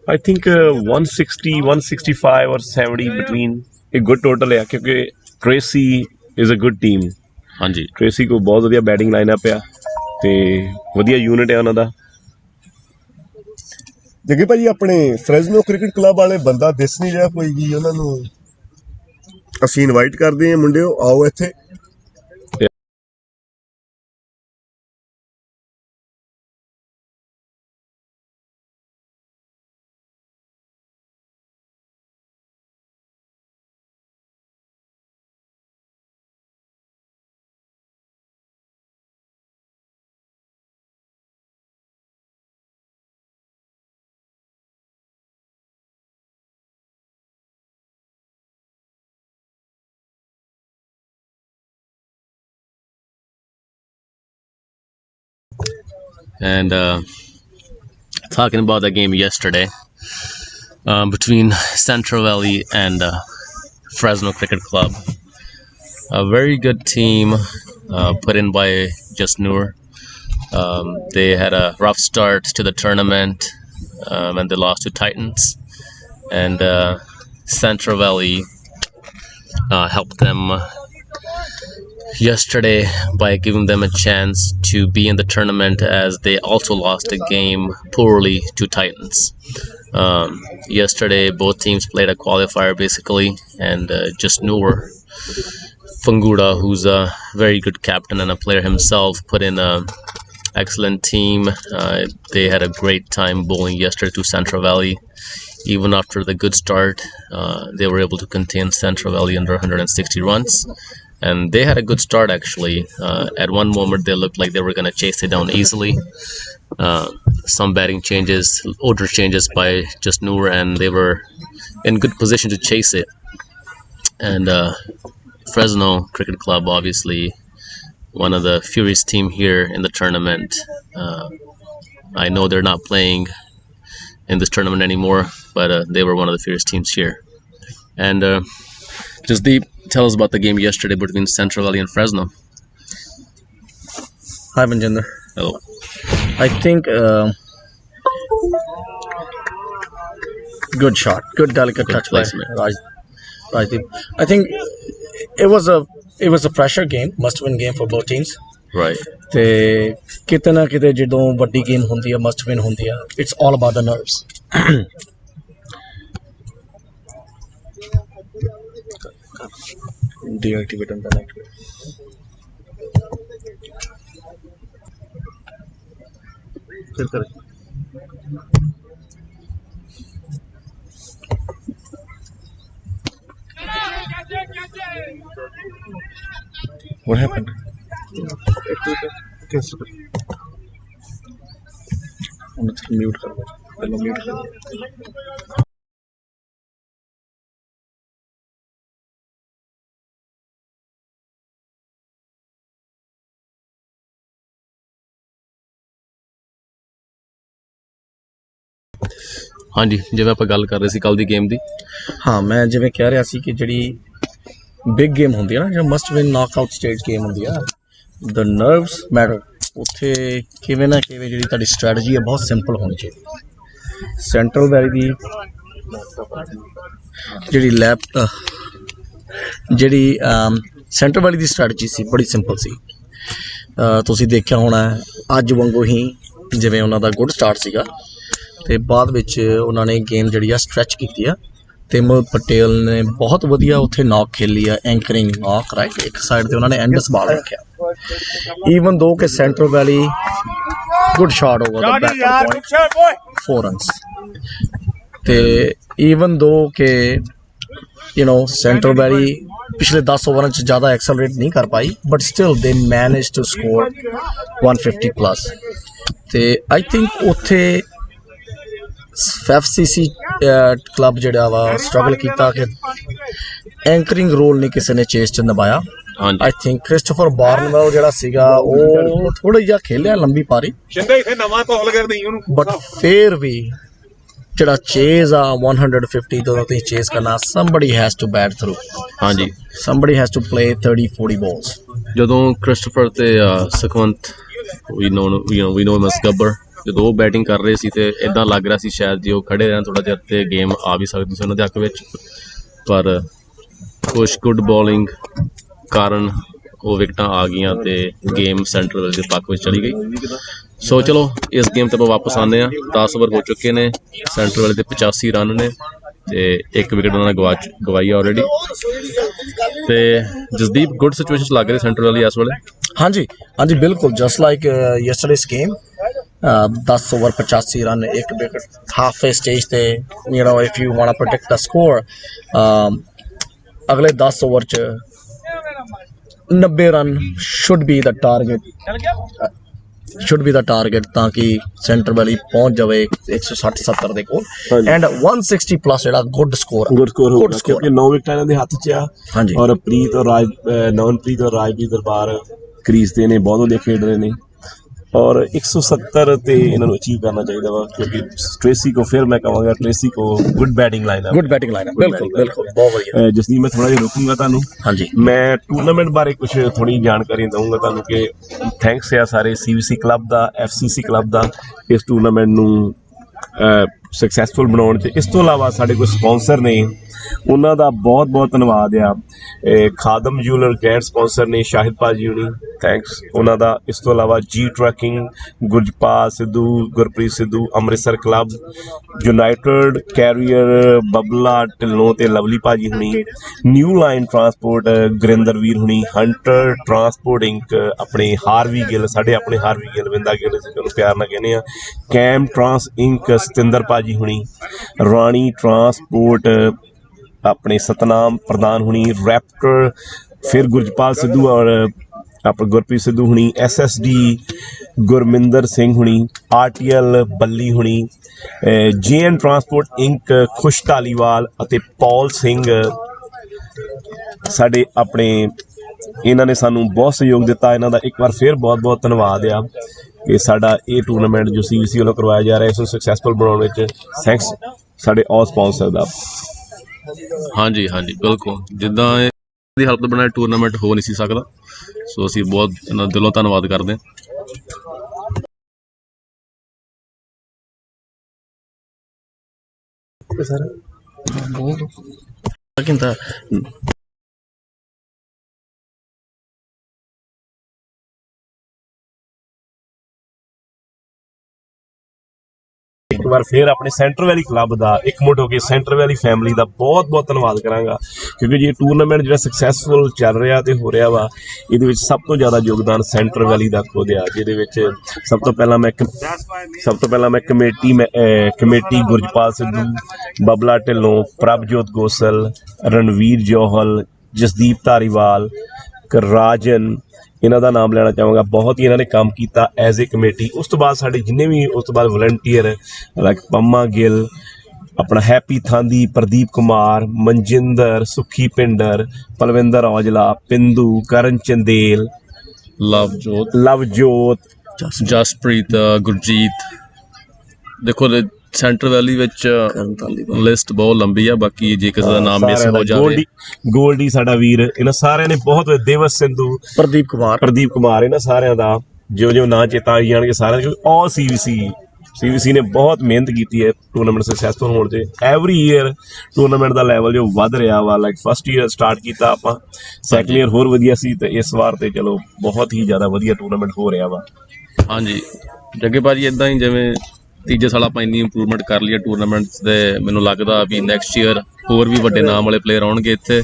ਆਈ ਥਿੰਕ 160, 165 ਔਰ 70 ਬਿਟਵੀਨ ਇੱਕ ਗੁੱਡ ਟੋਟਲ ਆ, ਕਿਉਂਕਿ Tracy is a good team. ਹਾਂਜੀ, ਟ੍ਰੇਸੀ ਕੋਲ ਬਹੁਤ ਵਧੀਆ ਬੈਟਿੰਗ ਲਾਈਨਅਪ ਆ ਤੇ ਵਧੀਆ ਯੂਨਿਟ ਆ ਉਹਨਾਂ ਦਾ। ਜੱਗੇ ਭਾਜੀ, ਆਪਣੇ ਫਰੈਜ਼ਨੋ ਕ੍ਰਿਕਟ ਕਲੱਬ ਵਾਲੇ ਬੰਦਾ ਦਿਸ ਨਹੀਂ ਰਿਹਾ ਕੋਈ ਵੀ, ਉਹਨਾਂ ਨੂੰ ਅਸੀਂ ਇਨਵਾਈਟ ਕਰਦੇ ਹਾਂ, ਮੁੰਡਿਓ ਆਓ ਇੱਥੇ। And talking about the game yesterday between Central Valley and Fresno Cricket Club, a very good team put in by Just Noor. They had a rough start to the tournament and they lost to Titans, and Central Valley helped them yesterday by giving them a chance to be in the tournament, as they also lost a game poorly to Titans. Yesterday both teams played a qualifier basically, and Just Noor Fanguda, who's a very good captain and a player himself, put in a excellent team. They had a great time bowling yesterday to Central Valley. Even after the good start, they were able to contain Central Valley under 160 runs. And they had a good start actually. At one moment they looked like they were going to chase it down easily. Some batting changes, order changes by Just Noor, and they were in good position to chase it. And Fresno Cricket Club, obviously one of the furious team here in the tournament. I know they're not playing in this tournament anymore, but they were one of the fierce teams here. And Jasdeep, tell us about the game yesterday between Central Valley and Fresno. Hi, Manjinder. Hello. I think good shot, good delicate touch by Rajdeep. I think it was a pressure game, must win game for both teams. Right. ਤੇ ਕਿਤੇ ਨਾ ਕਿਤੇ ਜਦੋਂ ਵੱਡੀ game ਹੁੰਦੀ ਆ, must win ਹੁੰਦੀ ਆ, it's all about the nerves. Deactivate ਹੁੰਦਾ ਨਾ ਫਿਰ ਕਰ. What happened? म्यूट कर दो, पहले म्यूट कर दो. ਹਾਂਜੀ, ਜਿਵੇਂ ਆਪਾਂ ਗੱਲ ਕਰ ਰਹੇ ਸੀ ਕੱਲ ਦੀ ਗੇਮ ਦੀ. ਹਾਂ, ਮੈਂ ਜਿਵੇਂ ਕਹਿ ਰਿਹਾ ਸੀ ਕਿ ਜਿਹੜੀ ਬਿਗ ਗੇਮ ਹੁੰਦੀ ਆ ਨਾ, ਜਿਹੜਾ must win knockout stage game ਹੁੰਦੀ ਆ, ਦ ਨਰਵਸ ਮੈਟਰ. ਉੱਥੇ ਕਿਵੇਂ ਨਾ ਕਿਵੇਂ ਜਿਹੜੀ ਤੁਹਾਡੀ ਸਟ੍ਰੈਟਜੀ ਹੈ ਬਹੁਤ ਸਿੰਪਲ ਹੋਣੀ ਚਾਹੀਦੀ. ਸੈਂਟਰਲ ਵੈਲੀ ਦੀ ਜਿਹੜੀ ਸੈਂਟਰਲ ਵੈਲੀ ਦੀ ਸਟ੍ਰੈਟਜੀ ਸੀ ਬੜੀ ਸਿੰਪਲ ਸੀ. ਤੁਸੀਂ ਦੇਖਿਆ ਹੋਣਾ ਅੱਜ ਵਾਂਗੂ ਹੀ, ਜਿਵੇਂ ਉਹਨਾਂ ਦਾ ਗੁੱਡ ਸਟਾਰਟ ਸੀਗਾ ਅਤੇ ਬਾਅਦ ਵਿੱਚ ਉਹਨਾਂ ਨੇ ਗੇਮ ਜਿਹੜੀ ਆ ਸਟਰੈਚ ਕੀਤੀ ਆ. ਤਿਮਲ ਪਟੇਲ ਨੇ ਬਹੁਤ ਵਧੀਆ ਉੱਥੇ ਨੌਕ ਖੇਲੀ ਆ, ਐਂਕਰਿੰਗ ਨੌਕ, ਰਾਈਟ. ਇੱਕ ਸਾਈਡ 'ਤੇ ਉਹਨਾਂ ਨੇ ਐਂਡ ਸੰਭਾਲ ਰੱਖਿਆ. ਈਵਨ ਦੋ ਕਿ ਸੈਂਟਰਲ ਵੈਲੀ ਗੁੱਡ ਸ਼ਾਟ ਓਵਰ ਦਾ ਬੈਕ ਪੁਆਇੰਟ 4 ਰਨਸ. ਅਤੇ ਈਵਨ ਦੋ ਕਿ ਸੈਂਟਰਲ ਵੈਲੀ ਪਿਛਲੇ 10 ਓਵਰਾਂ 'ਚ ਜ਼ਿਆਦਾ ਐਕਸਲਰੇਟ ਨਹੀਂ ਕਰ ਪਾਈ, ਬਟ ਸਟਿਲ ਦੇ ਮੈਨੇਜ ਟੂ ਸਕੋਰ 150+. ਅਤੇ ਆਈ ਥਿੰਕ ਉੱਥੇ FCC ਕਲੱਬ ਜਿਹੜਾ ਵਾ ਸਟਰਗਲ ਕੀਤਾ ਕਿ ਐਂਕਰਿੰਗ ਰੋਲ ਨਹੀਂ ਕਿਸੇ ਨੇ ਚੇਸ 'ਚ ਨਿਭਾਇਆ. ਆਈ ਥਿੰਕ ਕ੍ਰਿਸਟੋਫਰ ਬਾਰਨਵੈਲ ਜਿਹੜਾ ਸੀਗਾ ਉਹ ਥੋੜ੍ਹਾ ਜਿਹਾ ਖੇਲਿਆ ਲੰਬੀ ਪਾਰੀ, ਬਟ ਫਿਰ ਵੀ ਜਿਹੜਾ ਚੇਜ਼ ਆ 150 ਤੋਂ ਤੁਸੀਂ ਚੇਜ਼ ਕਰਨਾ, somebody has to bat through. ਹਾਂਜੀ, somebody has to play 30-40 balls. ਜਦੋਂ ਕ੍ਰਿਸਟੋਫਰ ਤੇ Sukhwant, we know him as ਗੱਬਰ, ਜਦੋਂ ਉਹ ਬੈਟਿੰਗ ਕਰ ਰਹੇ ਸੀ ਤੇ ਇੱਦਾਂ ਲੱਗ ਰਿਹਾ ਸੀ ਸ਼ਾਇਦ ਜੇ ਉਹ ਖੜੇ ਰਹਿਣ ਥੋੜ੍ਹਾ ਜਿਹਾ ਤੇ ਗੇਮ ਆ ਵੀ ਸਕਦੀ ਸੀ ਉਹਨਾਂ ਦੇ ਹੱਕ ਵਿੱਚ, ਪਰ ਕੁਛ ਗੁੱਡ ਬੋਲਿੰਗ ਕਾਰਨ ਉਹ ਵਿਕਟਾਂ ਆ ਗਈਆਂ ਤੇ ਗੇਮ ਸੈਂਟਰਲ ਦੇ ਪੱਖ ਵਿੱਚ ਚਲੀ ਗਈ. ਸੋ ਚਲੋ ਇਸ ਗੇਮ 'ਤੇ ਆਪਾਂ ਵਾਪਸ ਆਉਂਦੇ ਹਾਂ. 10 ਓਵਰ ਹੋ ਚੁੱਕੇ ਨੇ, ਸੈਂਟਰਲ ਵਾਲੇ ਦੇ 85 ਰਨ ਨੇ ਤੇ ਇੱਕ ਵਿਕਟ ਉਹਨਾਂ ਨੇ ਗਵਾਈ ਆ ਆਲਰੇਡੀ. ਤੇ ਜਸਦੀਪ, ਗੁੱਡ ਸਿਚੁਏਸ਼ਨ ਲੱਗ ਰਹੀ ਸੈਂਟਰਲ ਵਾਲੀ ਇਸ ਵੇਲੇ. ਹਾਂਜੀ ਹਾਂਜੀ, ਬਿਲਕੁਲ. Just like yesterday's game, 10 over 85 run, ਇੱਕ ਵਿਕਟ, ਹਾਫ ਸਟੇਜ ਤੇ if you want to predict the score, ਅਗਲੇ 10 ਓਵਰ 'ਚ 90 run should be the target, ਤਾਂ ਕਿ ਸੈਂਟਰ ਵੈਲੀ ਪਹੁੰਚ ਜਾਵੇ 160-70 ਦੇ ਕੋਲ, ਐਂਡ 160+ ਜਿਹੜਾ ਗੁੱਡ ਸਕੋਰ ਹੋਊਗਾ, ਕਿਉਂਕਿ 9 ਵਿਕਟਾਂ ਇਹਨਾਂ ਦੇ ਹੱਥ 'ਚ ਆ. ਹਾਂਜੀ, ਔਰ ਨਵਨਪ੍ਰੀਤ ਔਰ ਰਾਜਵੀਰ ਦਰਬਾਰ ਕ੍ਰੀਜ਼ ਤੇ ਨੇ, ਬਹੁਤ ਵਧੀਆ ਖੇਡ ਰਹੇ ਨੇ. और 170 ਤੇ ਇਹਨਾਂ ਨੂੰ ਅਚੀਵ ਕਰਨਾ ਚਾਹੀਦਾ ਵਾ ਕਿਉਂਕਿ ਟ੍ਰੇਸੀ ਕੋ ਫਿਰ ਮੈਂ ਕਹਾਂਗਾ ਟ੍ਰੇਸੀ ਕੋ ਗੁੱਡ ਬੈਟਿੰਗ ਲਾਈਨ ਬਿਲਕੁਲ ਬਹੁਤ ਵਧੀਆ। ਜਸਦੀਪ ਮੈਂ ਥੋੜਾ ਜਿਹਾ ਰੋਕੂੰਗਾ ਤੁਹਾਨੂੰ। ਹਾਂਜੀ ਮੈਂ ਟੂਰਨਾਮੈਂਟ ਬਾਰੇ ਕੁਝ ਥੋੜੀ ਜਾਣਕਾਰੀ ਦਊਂਗਾ ਤੁਹਾਨੂੰ ਕਿ ਥੈਂਕਸ ਆ ਸਾਰੇ CVC ਕਲੱਬ ਦਾ FCC ਕਲੱਬ ਦਾ ਇਸ ਟੂਰਨਾਮੈਂਟ ਨੂੰ ਸਕਸੈਸਫੁਲ ਬਣਾਉਣ 'ਚ। ਇਸ ਤੋਂ ਇਲਾਵਾ ਸਾਡੇ ਕੋਈ ਸਪੋਂਸਰ ਨੇ ਉਹਨਾਂ ਦਾ ਬਹੁਤ ਬਹੁਤ ਧੰਨਵਾਦ ਆ। ਖਾਦਮ ਜੂਲਰ ਗ੍ਰੈਂਡ ਸਪੋਂਸਰ ਨੇ ਸ਼ਾਹਿਦ ਭਾਜੀ ਹੁਣੀ, ਥੈਂਕਸ ਉਹਨਾਂ ਦਾ। ਇਸ ਤੋਂ ਇਲਾਵਾ ਜੀ trucking, Gurjapal Sidhu, Gurpreet Sidhu, Amritsar club, United carrier Babla Dhillon ਤੇ ਲਵਲੀ ਭਾਜੀ ਹੁਣੀ, ਨਿਊ ਲਾਈਨ ਟਰਾਂਸਪੋਰਟ ਗੁਰਿੰਦਰ ਵੀਰ ਹੁਣੀ, ਹੰਟਰ ਟਰਾਂਸਪੋਰਟ ਇੰਕ ਆਪਣੇ ਹਾਰਵੀ ਗਿੱਲ, ਸਾਡੇ ਆਪਣੇ ਹਾਰਵੀ ਗਿੱਲ ਵਿੰਦਾ ਗਿੱਲ ਅਸੀਂ ਉਹਨੂੰ ਪਿਆਰ ਨਾਲ ਕਹਿੰਦੇ ਹਾਂ, ਕੈਮ ਟਰਾਂਸ ਇੰਕ ਸਤਿੰਦਰ ਭਾਜੀ ਹੁਣੀ, ਰਾਣੀ ਟਰਾਂਸਪੋਰਟ ਆਪਣੇ ਸਤਨਾਮ ਪ੍ਰਧਾਨ ਹੁਣੀ, ਰੈਪਟਰ ਫਿਰ ਗੁਰਜਪਾਲ ਸਿੱਧੂ ਔਰ ਆਪਣੇ ਗੁਰਪ੍ਰੀਤ ਸਿੱਧੂ ਹੁਣੀ, SSD ਗੁਰਮਿੰਦਰ ਸਿੰਘ ਹੁਣੀ, RTL ਬੱਲੀ ਹੁਣੀ, JN ਟਰਾਂਸਪੋਰਟ ਇੰਕ ਖੁਸ਼ ਧਾਲੀਵਾਲ ਅਤੇ ਪੌਲ ਸਿੰਘ ਸਾਡੇ ਆਪਣੇ ਇਹਨਾਂ ਨੇ ਸਾਨੂੰ ਬਹੁਤ ਸਹਿਯੋਗ ਦਿੱਤਾ। ਇਹਨਾਂ ਦਾ ਇੱਕ ਵਾਰ ਫਿਰ ਬਹੁਤ ਬਹੁਤ ਧੰਨਵਾਦ ਆ ਕਿ ਸਾਡਾ ਇਹ ਟੂਰਨਾਮੈਂਟ ਜੋ CVC ਵੱਲੋਂ ਕਰਵਾਇਆ ਜਾ ਰਿਹਾ ਇਸ ਨੂੰ ਸਕਸੈਸਫੁਲ ਬਣਾਉਣ ਵਿੱਚ ਥੈਂਕਸ ਸਾਡੇ ਆਲ ਸਪੋਂਸਰ ਦਾ। ਹਾਂਜੀ ਹਾਂਜੀ ਬਿਲਕੁਲ, ਜਿੱਦਾਂ ਇਹਦੀ ਹੈਲਪ ਤੋਂ ਬਿਨਾਂ ਟੂਰਨਾਮੈਂਟ ਹੋ ਨਹੀਂ ਸੀ ਸਕਦਾ, ਸੋ ਅਸੀਂ ਬਹੁਤ ਇਹਨਾਂ ਦਾ ਦਿਲੋਂ ਧੰਨਵਾਦ ਕਰਦੇ ਹਾਂ। ਇੱਕ ਵਾਰ ਫਿਰ ਆਪਣੇ ਸੈਂਟਰ ਵੈਲੀ ਕਲੱਬ ਦਾ ਇਕਮੁੱਠ ਹੋ ਕੇ ਸੈਂਟਰ ਵੈਲੀ ਫੈਮਿਲੀ ਦਾ ਬਹੁਤ ਬਹੁਤ ਧੰਨਵਾਦ ਕਰਾਂਗਾ ਕਿਉਂਕਿ ਜੇ ਟੂਰਨਾਮੈਂਟ ਜਿਹੜਾ ਸਕਸੈਸਫੁਲ ਚੱਲ ਰਿਹਾ ਤੇ ਹੋ ਰਿਹਾ ਵਾ ਇਹਦੇ ਵਿੱਚ ਸਭ ਤੋਂ ਜ਼ਿਆਦਾ ਯੋਗਦਾਨ ਸੈਂਟਰ ਵੈਲੀ ਦਾ ਖੁਦ ਆ, ਜਿਹਦੇ ਵਿੱਚ ਸਭ ਤੋਂ ਪਹਿਲਾਂ ਮੈਂ ਕਮੇਟੀ ਗੁਰਜਪਾਲ ਸਿੱਧੂ, ਬਬਲਾ ਢਿੱਲੋਂ, ਪ੍ਰਭਜੋਤ ਗੋਸਲ, ਰਣਵੀਰ ਜੋਹਲ, ਜਸਦੀਪ ਧਾਰੀਵਾਲ, ਰਾਜਨ ਇਹਨਾਂ ਦਾ ਨਾਮ ਲੈਣਾ ਚਾਹਾਂਗਾ। ਬਹੁਤ ਹੀ ਇਹਨਾਂ ਨੇ ਕੰਮ ਕੀਤਾ ਐਜ਼ ਏ ਕਮੇਟੀ। ਉਸ ਤੋਂ ਬਾਅਦ ਸਾਡੇ ਜਿੰਨੇ ਵੀ ਉਸ ਤੋਂ ਬਾਅਦ ਵਲੰਟੀਅਰ ਲਾਈਕ ਪੰਮਾ ਗਿੱਲ, ਆਪਣਾ ਹੈਪੀ ਥਾਂਦੀ, ਪ੍ਰਦੀਪ ਕੁਮਾਰ, ਮਨਜਿੰਦਰ, ਸੁੱਖੀ ਪਿੰਡਰ, ਪਲਵਿੰਦਰ ਔਜਲਾ, ਪਿੰਦੂ, ਕਰਨ ਚੰਦੇਲ, ਲਵਜੋਤ, ਜਸਪ੍ਰੀਤ, ਗੁਰਜੀਤ। ਦੇਖੋ ਸੈਂਟਰ ਵੈਲੀ ਵਿੱਚ ਲਿਸਟ ਬਹੁਤ ਲੰਬੀ ਆ, ਬਾਕੀ ਜੇ ਕਿਸੇ ਦਾ ਨਾਮ ਮਿਸ ਹੋ ਜਾਵੇ। ਗੋਲਡੀ ਸਾਡਾ ਵੀਰ, ਇਹਨਾਂ ਸਾਰਿਆਂ ਨੇ ਬਹੁਤ ਦੇਵਸ ਸਿੰਧੂ, ਪ੍ਰਦੀਪ ਕੁਮਾਰ ਇਹਨਾਂ ਸਾਰਿਆਂ ਦਾ ਜੋ ਨਾਂ ਚੇਤਾ ਆਈ ਜਾਣਗੇ ਸਾਰਿਆਂ ਦੇ। ਆਲ CVC ਨੇ ਬਹੁਤ ਮਿਹਨਤ ਕੀਤੀ ਹੈ ਟੂਰਨਾਮੈਂਟ ਸਕਸੈਸਫੁਲ ਹੋਣ 'ਤੇ। ਐਵਰੀ ਈਅਰ ਟੂਰਨਾਮੈਂਟ ਦਾ ਲੈਵਲ ਜੋ ਵੱਧ ਰਿਹਾ ਵਾ, ਲਾਈਕ ਫਸਟ ਈਅਰ ਸਟਾਰਟ ਕੀਤਾ ਆਪਾਂ, ਸੈਕੰਡ ਈਅਰ ਹੋਰ ਵਧੀਆ ਸੀ ਤੇ ਇਸ ਵਾਰ ਤੇ ਚਲੋ ਬਹੁਤ ਹੀ ਜ਼ਿਆਦਾ ਵਧੀਆ ਟੂਰਨਾਮੈਂਟ ਹੋ ਰਿਹਾ ਵਾ। ਹਾਂਜੀ ਜੱਗੇ ਭਾਜੀ, ਇੱਦਾਂ ਹੀ ਜਿਵੇਂ ਤੀਜੇ ਸਾਲ ਆਪਾਂ ਇੰਨੀ ਇੰਪਰੂਵਮੈਂਟ ਕਰ ਲਈ ਟੂਰਨਾਮੈਂਟਸ ਦੇ, ਮੈਨੂੰ ਲੱਗਦਾ ਵੀ ਨੈਕਸਟ ਈਅਰ ਹੋਰ ਵੀ ਵੱਡੇ ਨਾਮ ਵਾਲੇ ਪਲੇਅਰ ਆਉਣਗੇ ਇੱਥੇ,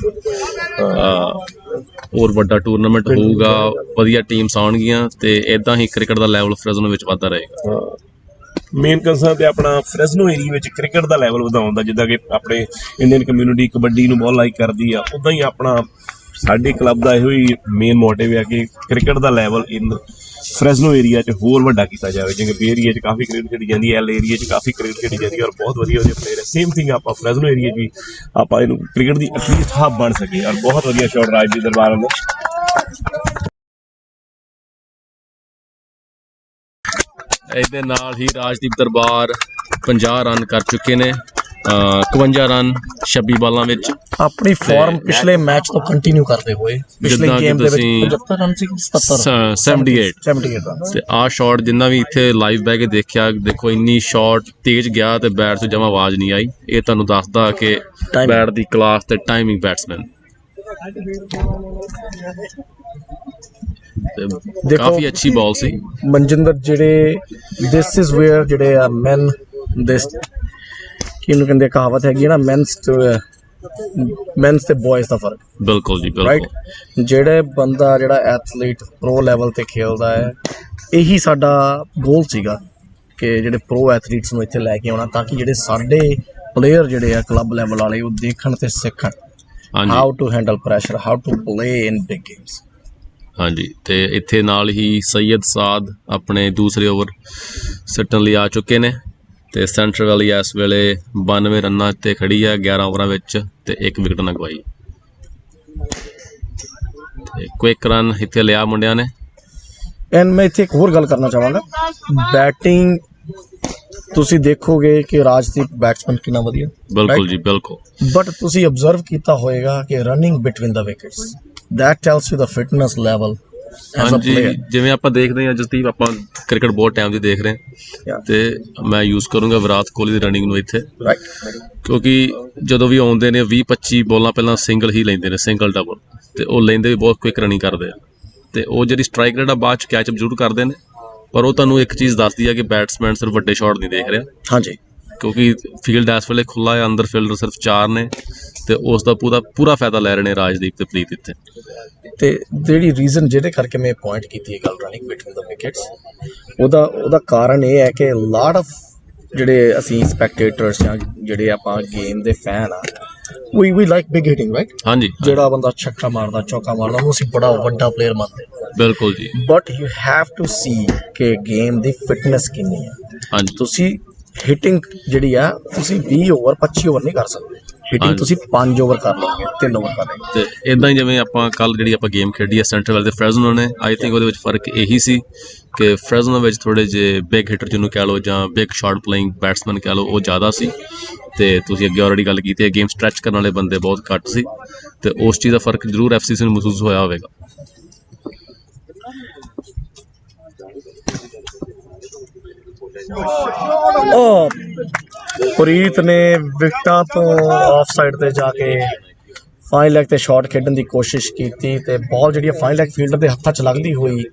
ਹੋਰ ਵੱਡਾ ਟੂਰਨਾਮੈਂਟ ਹੋਊਗਾ, ਵਧੀਆ ਟੀਮਸ ਆਉਣਗੀਆਂ ਤੇ ਇੱਦਾਂ ਹੀ ਕ੍ਰਿਕਟ ਦਾ ਲੈਵਲ ਫਰੈਜ਼ਨੋ ਵਿੱਚ ਵੱਧਦਾ ਰਹੇਗਾ। ਮੇਨ ਕੰਸਰਨ ਤੇ ਆਪਣਾ ਫਰੈਜ਼ਨੋ ਏਰੀਆ ਵਿੱਚ ਕ੍ਰਿਕਟ ਦਾ ਲੈਵਲ ਵਧਾਉਣ ਦਾ, ਜਿੱਦਾਂ ਕਿ ਆਪਣੇ ਇੰਡੀਅਨ ਕਮਿਊਨਿਟੀ ਕਬੱਡੀ ਨੂੰ ਬਹੁਤ ਲਾਈਕ ਕਰਦੀ ਆ, ਉੱਦਾਂ ਹੀ ਆਪਣਾ ਸਾਡੇ ਕਲੱਬ ਦਾ ਇਹੋ ਹੀ ਮੇਨ ਮੋਟਿਵ ਹੈ ਕਿ ਕ੍ਰਿਕਟ ਦਾ ਲੈਵਲ ਇਨ ਫਰੈਜ਼ਨੋ ਏਰੀਆ 'ਚ ਹੋਰ ਵੱਡਾ ਕੀਤਾ ਜਾਵੇ। ਜਿਵੇਂ ਬੀ ਏਰੀਆ 'ਚ ਕਾਫੀ ਕ੍ਰਿਕਟ ਖੇਡੀ ਜਾਂਦੀ ਹੈ, ਏਰੀਆ 'ਚ ਕਾਫੀ ਕ੍ਰਿਕਟ ਖੇਡੀ ਜਾਂਦੀ ਹੈ ਔਰ ਬਹੁਤ ਵਧੀਆ ਪਲੇਅਰ ਹੈ। ਸੇਮ ਥਿੰਗ ਆਪਾਂ ਫਰੈਜ਼ਨੋ ਏਰੀਆ 'ਚ ਵੀ ਆਪਾਂ ਇਹਨੂੰ ਕ੍ਰਿਕਟ ਦੀ ਐਟਲੀਸਟ ਹੱਬ ਬਣ ਸਕੇ ਔਰ ਬਹੁਤ ਵਧੀਆ ਸ਼ਾਟ ਰਾਜਦੀਪ ਦਰਬਾਰ ਨੇ। ਇਹਦੇ ਨਾਲ ਹੀ ਰਾਜਦੀਪ ਦਰਬਾਰ 50 ਰਨ ਕਰ ਚੁੱਕੇ ਨੇ, 51 ਰਨ 26 ਬਾਲਾਂ ਵਿੱਚ। ਆਪਣੀ ਫਾਰਮ ਪਿਛਲੇ ਮੈਚ ਤੋਂ ਕੰਟੀਨਿਊ ਕਰਦੇ ਹੋਏ ਪਿਛਲੇ ਗੇਮ ਦੇ ਵਿੱਚ 75 ਰਨ ਸੀ, 78 ਤੇ ਆਹ ਸ਼ਾਟ ਜਿੰਨਾ ਵੀ ਇੱਥੇ ਲਾਈਵ ਬਹਿ ਕੇ ਦੇਖਿਆ, ਦੇਖੋ ਇੰਨੀ ਸ਼ਾਟ ਤੇਜ਼ ਗਿਆ ਤੇ ਬੈਟ 'ਚ ਜਮਾਂ ਆਵਾਜ਼ ਨਹੀਂ ਆਈ। ਇਹ ਤੁਹਾਨੂੰ ਦੱਸਦਾ ਕਿ ਬੈਟ ਦੀ ਕਲਾਸ ਤੇ ਟਾਈਮਿੰਗ ਬੈਟਸਮੈਨ ਕਾਫੀ ਅੱਛੀ ਬਾਲ ਸੀ। ਮਨਜਿੰਦਰ ਜਿਹੜੇ ਦਿਸ ਇਜ਼ ਵੇਅਰ ਜਿਹੜੇ ਆ ਮੈਨ ਦਿਸ ਕਿਹਨੂੰ ਕਹਿੰਦੇ ਕਹਾਵਤ ਹੈਗੀ ਨਾ, ਮੈਨਸ ਤੇ ਬॉयਜ਼ ਦਾ ਫਰਕ। ਬਿਲਕੁਲ ਜੀ ਬਿਲਕੁਲ। ਜਿਹੜੇ ਬੰਦਾ ਜਿਹੜਾ ਐਥਲੀਟ ਪ੍ਰੋ ਲੈਵਲ ਤੇ ਖੇਲਦਾ ਹੈ, ਇਹੀ ਸਾਡਾ ਗੋਲ ਸੀਗਾ ਕਿ ਜਿਹੜੇ ਪ੍ਰੋ ਐਥਲੀਟਸ ਨੂੰ ਇੱਥੇ ਲੈ ਕੇ ਆਉਣਾ ਤਾਂ ਕਿ ਜਿਹੜੇ ਸਾਡੇ ਪਲੇਅਰ ਜਿਹੜੇ ਆ ਕਲੱਬ ਲੈਵਲ ਵਾਲੇ ਉਹ ਦੇਖਣ ਤੇ ਸਿੱਖਣ how to handle pressure, how to play in big games. ਹਾਂਜੀ ਤੇ ਇੱਥੇ ਨਾਲ ਹੀ ਸੈਯਦ ਸਾਦ ਆਪਣੇ ਦੂਸਰੇ ਓਵਰ ਸਿੱਟਣ ਲਈ ਆ ਚੁੱਕੇ ਨੇ ਤੇ ਸੈਂਟਰ ਵੈਲੀ ਇਸ ਵੇਲੇ 92 ਰਨਾਂ 'ਤੇ ਖੜੀ ਹੈ 11 ਓਵਰਾਂ ਵਿੱਚ ਤੇ 1 ਵਿਕਟ ਨਾ ਗਵਾਈ। ਤੇ ਕੁਇਕ ਰਨ ਇੱਥੇ ਲਿਆ ਮੁੰਡਿਆਂ ਨੇ ਐਂਡ ਮੈਂ ਇੱਥੇ ਇੱਕ ਹੋਰ ਗੱਲ ਕਰਨਾ ਚਾਹਾਂਗਾ, ਬੈਟਿੰਗ ਤੁਸੀਂ ਦੇਖੋਗੇ ਕਿ ਰਾਜਦੀਪ ਬੈਟਸਮੈਨ ਕਿੰਨਾ ਵਧੀਆ, ਬਿਲਕੁਲ ਜੀ ਬਿਲਕੁਲ, ਬਟ ਤੁਸੀਂ ਅਬਜ਼ਰਵ ਕੀਤਾ ਹੋਏਗਾ ਕਿ running between the wickets, that tells you the fitness level as a ਹਾਂਜੀ ਪਲੇਅਰ। ਜਿਵੇਂ ਆਪਾਂ ਦੇਖਦੇ ਹਾਂ ਜਸਦੀਪ, ਆਪਾਂ ਕ੍ਰਿਕਟ ਬਹੁਤ ਟਾਈਮ ਦੀ ਦੇਖ ਰਹੇ ਹਾਂ ਤੇ ਮੈਂ ਯੂਜ਼ ਕਰੂੰਗਾ ਵਿਰਾਟ ਕੋਹਲੀ ਦੀ ਰਨਿੰਗ ਨੂੰ ਇੱਥੇ, ਕਿਉਂਕਿ ਜਦੋਂ ਵੀ ਆਉਂਦੇ ਨੇ 20-25 ਬੋਲਾਂ ਪਹਿਲਾਂ ਸਿੰਗਲ ਹੀ ਲੈਂਦੇ ਨੇ, ਸਿੰਗਲ ਡਬਲ, ਤੇ ਉਹ ਲੈਂਦੇ ਵੀ ਬਹੁਤ ਕੁਇਕ ਰਨਿੰਗ ਕਰਦੇ ਆ, ਤੇ ਉਹ ਜਿਹੜੀ ਸਟਰਾਈਕ ਰੇਟ ਆ ਬਾਅਦ ਚ ਕੈਚਅਪ ਜ਼ਰੂਰ ਕਰਦੇ ਨੇ, ਪਰ ਉਹ ਤੁਹਾਨੂੰ ਇੱਕ ਚੀਜ਼ ਦੱਸਦੀ ਹੈ ਕਿ ਬੈਟਸਮੈਨ ਸਿਰਫ ਵੱਡੇ ਸ਼ਾਟ ਨਹੀਂ ਦੇਖ ਰਿਹਾ। ਹਾਂਜੀ, ਕਿਉਂਕਿ ਫੀਲਡ ਇਸ ਵੇਲੇ ਖੁੱਲ੍ਹਾ ਹੈ, ਅੰਦਰ ਫੀਲਡਰ ਸਿਰਫ 4 ਨੇ, ਤੇ ਉਸ ਦਾ ਪੂਰਾ ਫਾਇਦਾ ਲੈ ਰਹੇ ਨੇ ਰਾਜਦੀਪ ਤੇ ਪ੍ਰੀਤ ਇੱਥੇ। ਤੇ ਜਿਹੜੀ ਰੀਜ਼ਨ ਜਿਹਦੇ ਕਰਕੇ ਮੈਂ ਪੁਆਇੰਟ ਕੀਤੀ ਇਹ ਗੱਲ ਰਨਿੰਗ ਬਿਟਵੀਨ ਦਾ ਵਿਕਟਸ, ਉਹਦਾ ਕਾਰਨ ਇਹ ਹੈ ਕਿ ਲਾਟ ਆਫ ਜਿਹੜੇ ਅਸੀਂ ਸਪੈਕਟੇਟਰਸ ਜਾਂ ਜਿਹੜੇ ਆਪਾਂ ਗੇਮ ਦੇ ਫੈਨ ਆ, ਵੀ ਲਾਈਕ ਬਿਗ ਹਿਟਿੰਗ, ਰਾਈਟ? ਹਾਂਜੀ, ਜਿਹੜਾ ਬੰਦਾ ਛੱਕਾ ਮਾਰਦਾ, ਚੌਕਾ ਮਾਰਦਾ, ਉਹਨੂੰ ਅਸੀਂ ਬੜਾ ਵੱਡਾ ਪਲੇਅਰ ਮੰਨਦੇ। ਬਿਲਕੁਲ ਜੀ, but you have to see ਕਿ ਗੇਮ ਦੀ ਫਿਟਨੈਸ ਕਿੰਨੀ ਹੈ। ਹਾਂਜੀ, ਤੁਸੀਂ ਹਿਟਿੰਗ ਜਿਹੜੀ ਆ ਤੁਸੀਂ 20 ਓਵਰ 25 ਓਵਰ ਨਹੀਂ ਕਰ ਸਕਦੇ, ਹਿਟਿੰਗ ਤੁਸੀਂ 5 ਓਵਰ ਕਰ ਲਓਗੇ, 3 ਓਵਰ ਕਰ ਲਓਗੇ। ਤੇ ਇਦਾਂ ਹੀ ਜਿਵੇਂ ਆਪਾਂ ਕੱਲ ਜਿਹੜੀ ਆਪਾਂ ਗੇਮ ਖੇਡੀ ਹੈ ਸੈਂਟਰ ਵਾਲੇ ਦੇ ਫਰੈਜ਼ਨੋ ਨੇ, ਆਈ ਥਿੰਕ ਉਹਦੇ ਵਿੱਚ ਫਰਕ ਇਹੀ ਸੀ ਕਿ ਫਰੈਜ਼ਨੋ ਵਿੱਚ ਥੋੜ੍ਹੇ ਜਿਹੇ ਬਿਗ ਹਿੱਟਰ ਜਿਹਨੂੰ ਕਹਿ ਲਓ ਜਾਂ ਬਿਗ ਸ਼ਾਟ ਪਲੇਇੰਗ ਬੈਟਸਮੈਨ ਕਹਿ ਲਓ, ਉਹ ਜ਼ਿਆਦਾ ਸੀ, ਤੇ ਤੁਸੀਂ ਅੱਗੇ ਆਲਰੇਡੀ ਗੱਲ ਕੀਤੀ ਹੈ ਗੇਮ ਸਟਰੈਚ ਕਰਨ ਵਾਲੇ ਬੰਦੇ ਬਹੁਤ ਘੱਟ ਸੀ, ਤੇ ਉਸ ਚੀਜ਼ ਦਾ ਫਰਕ ਜ਼ਰੂਰ FCC ਨੂੰ ਮਹਿਸੂਸ ਹੋਇਆ ਹੋਵੇਗਾ। ਪ੍ਰੀਤ ਨੇ ਵਿਕਟਾਂ ਤੋਂ ਆਫ ਸਾਈਡ ਤੇ ਜਾ ਕੇ ਫਾਈਨ ਲੈਗ ਤੇ ਸ਼ਾਟ ਖੇਡਣ ਦੀ ਕੋਸ਼ਿਸ਼ ਕੀਤੀ, ਤੇ ਬਾਲ ਜਿਹੜੀ ਫਾਈਨ ਲੈਗ ਫੀਲਡਰ ਦੇ ਹੱਥਾਂ 'ਚ ਲੱਗਦੀ ਹੋਈ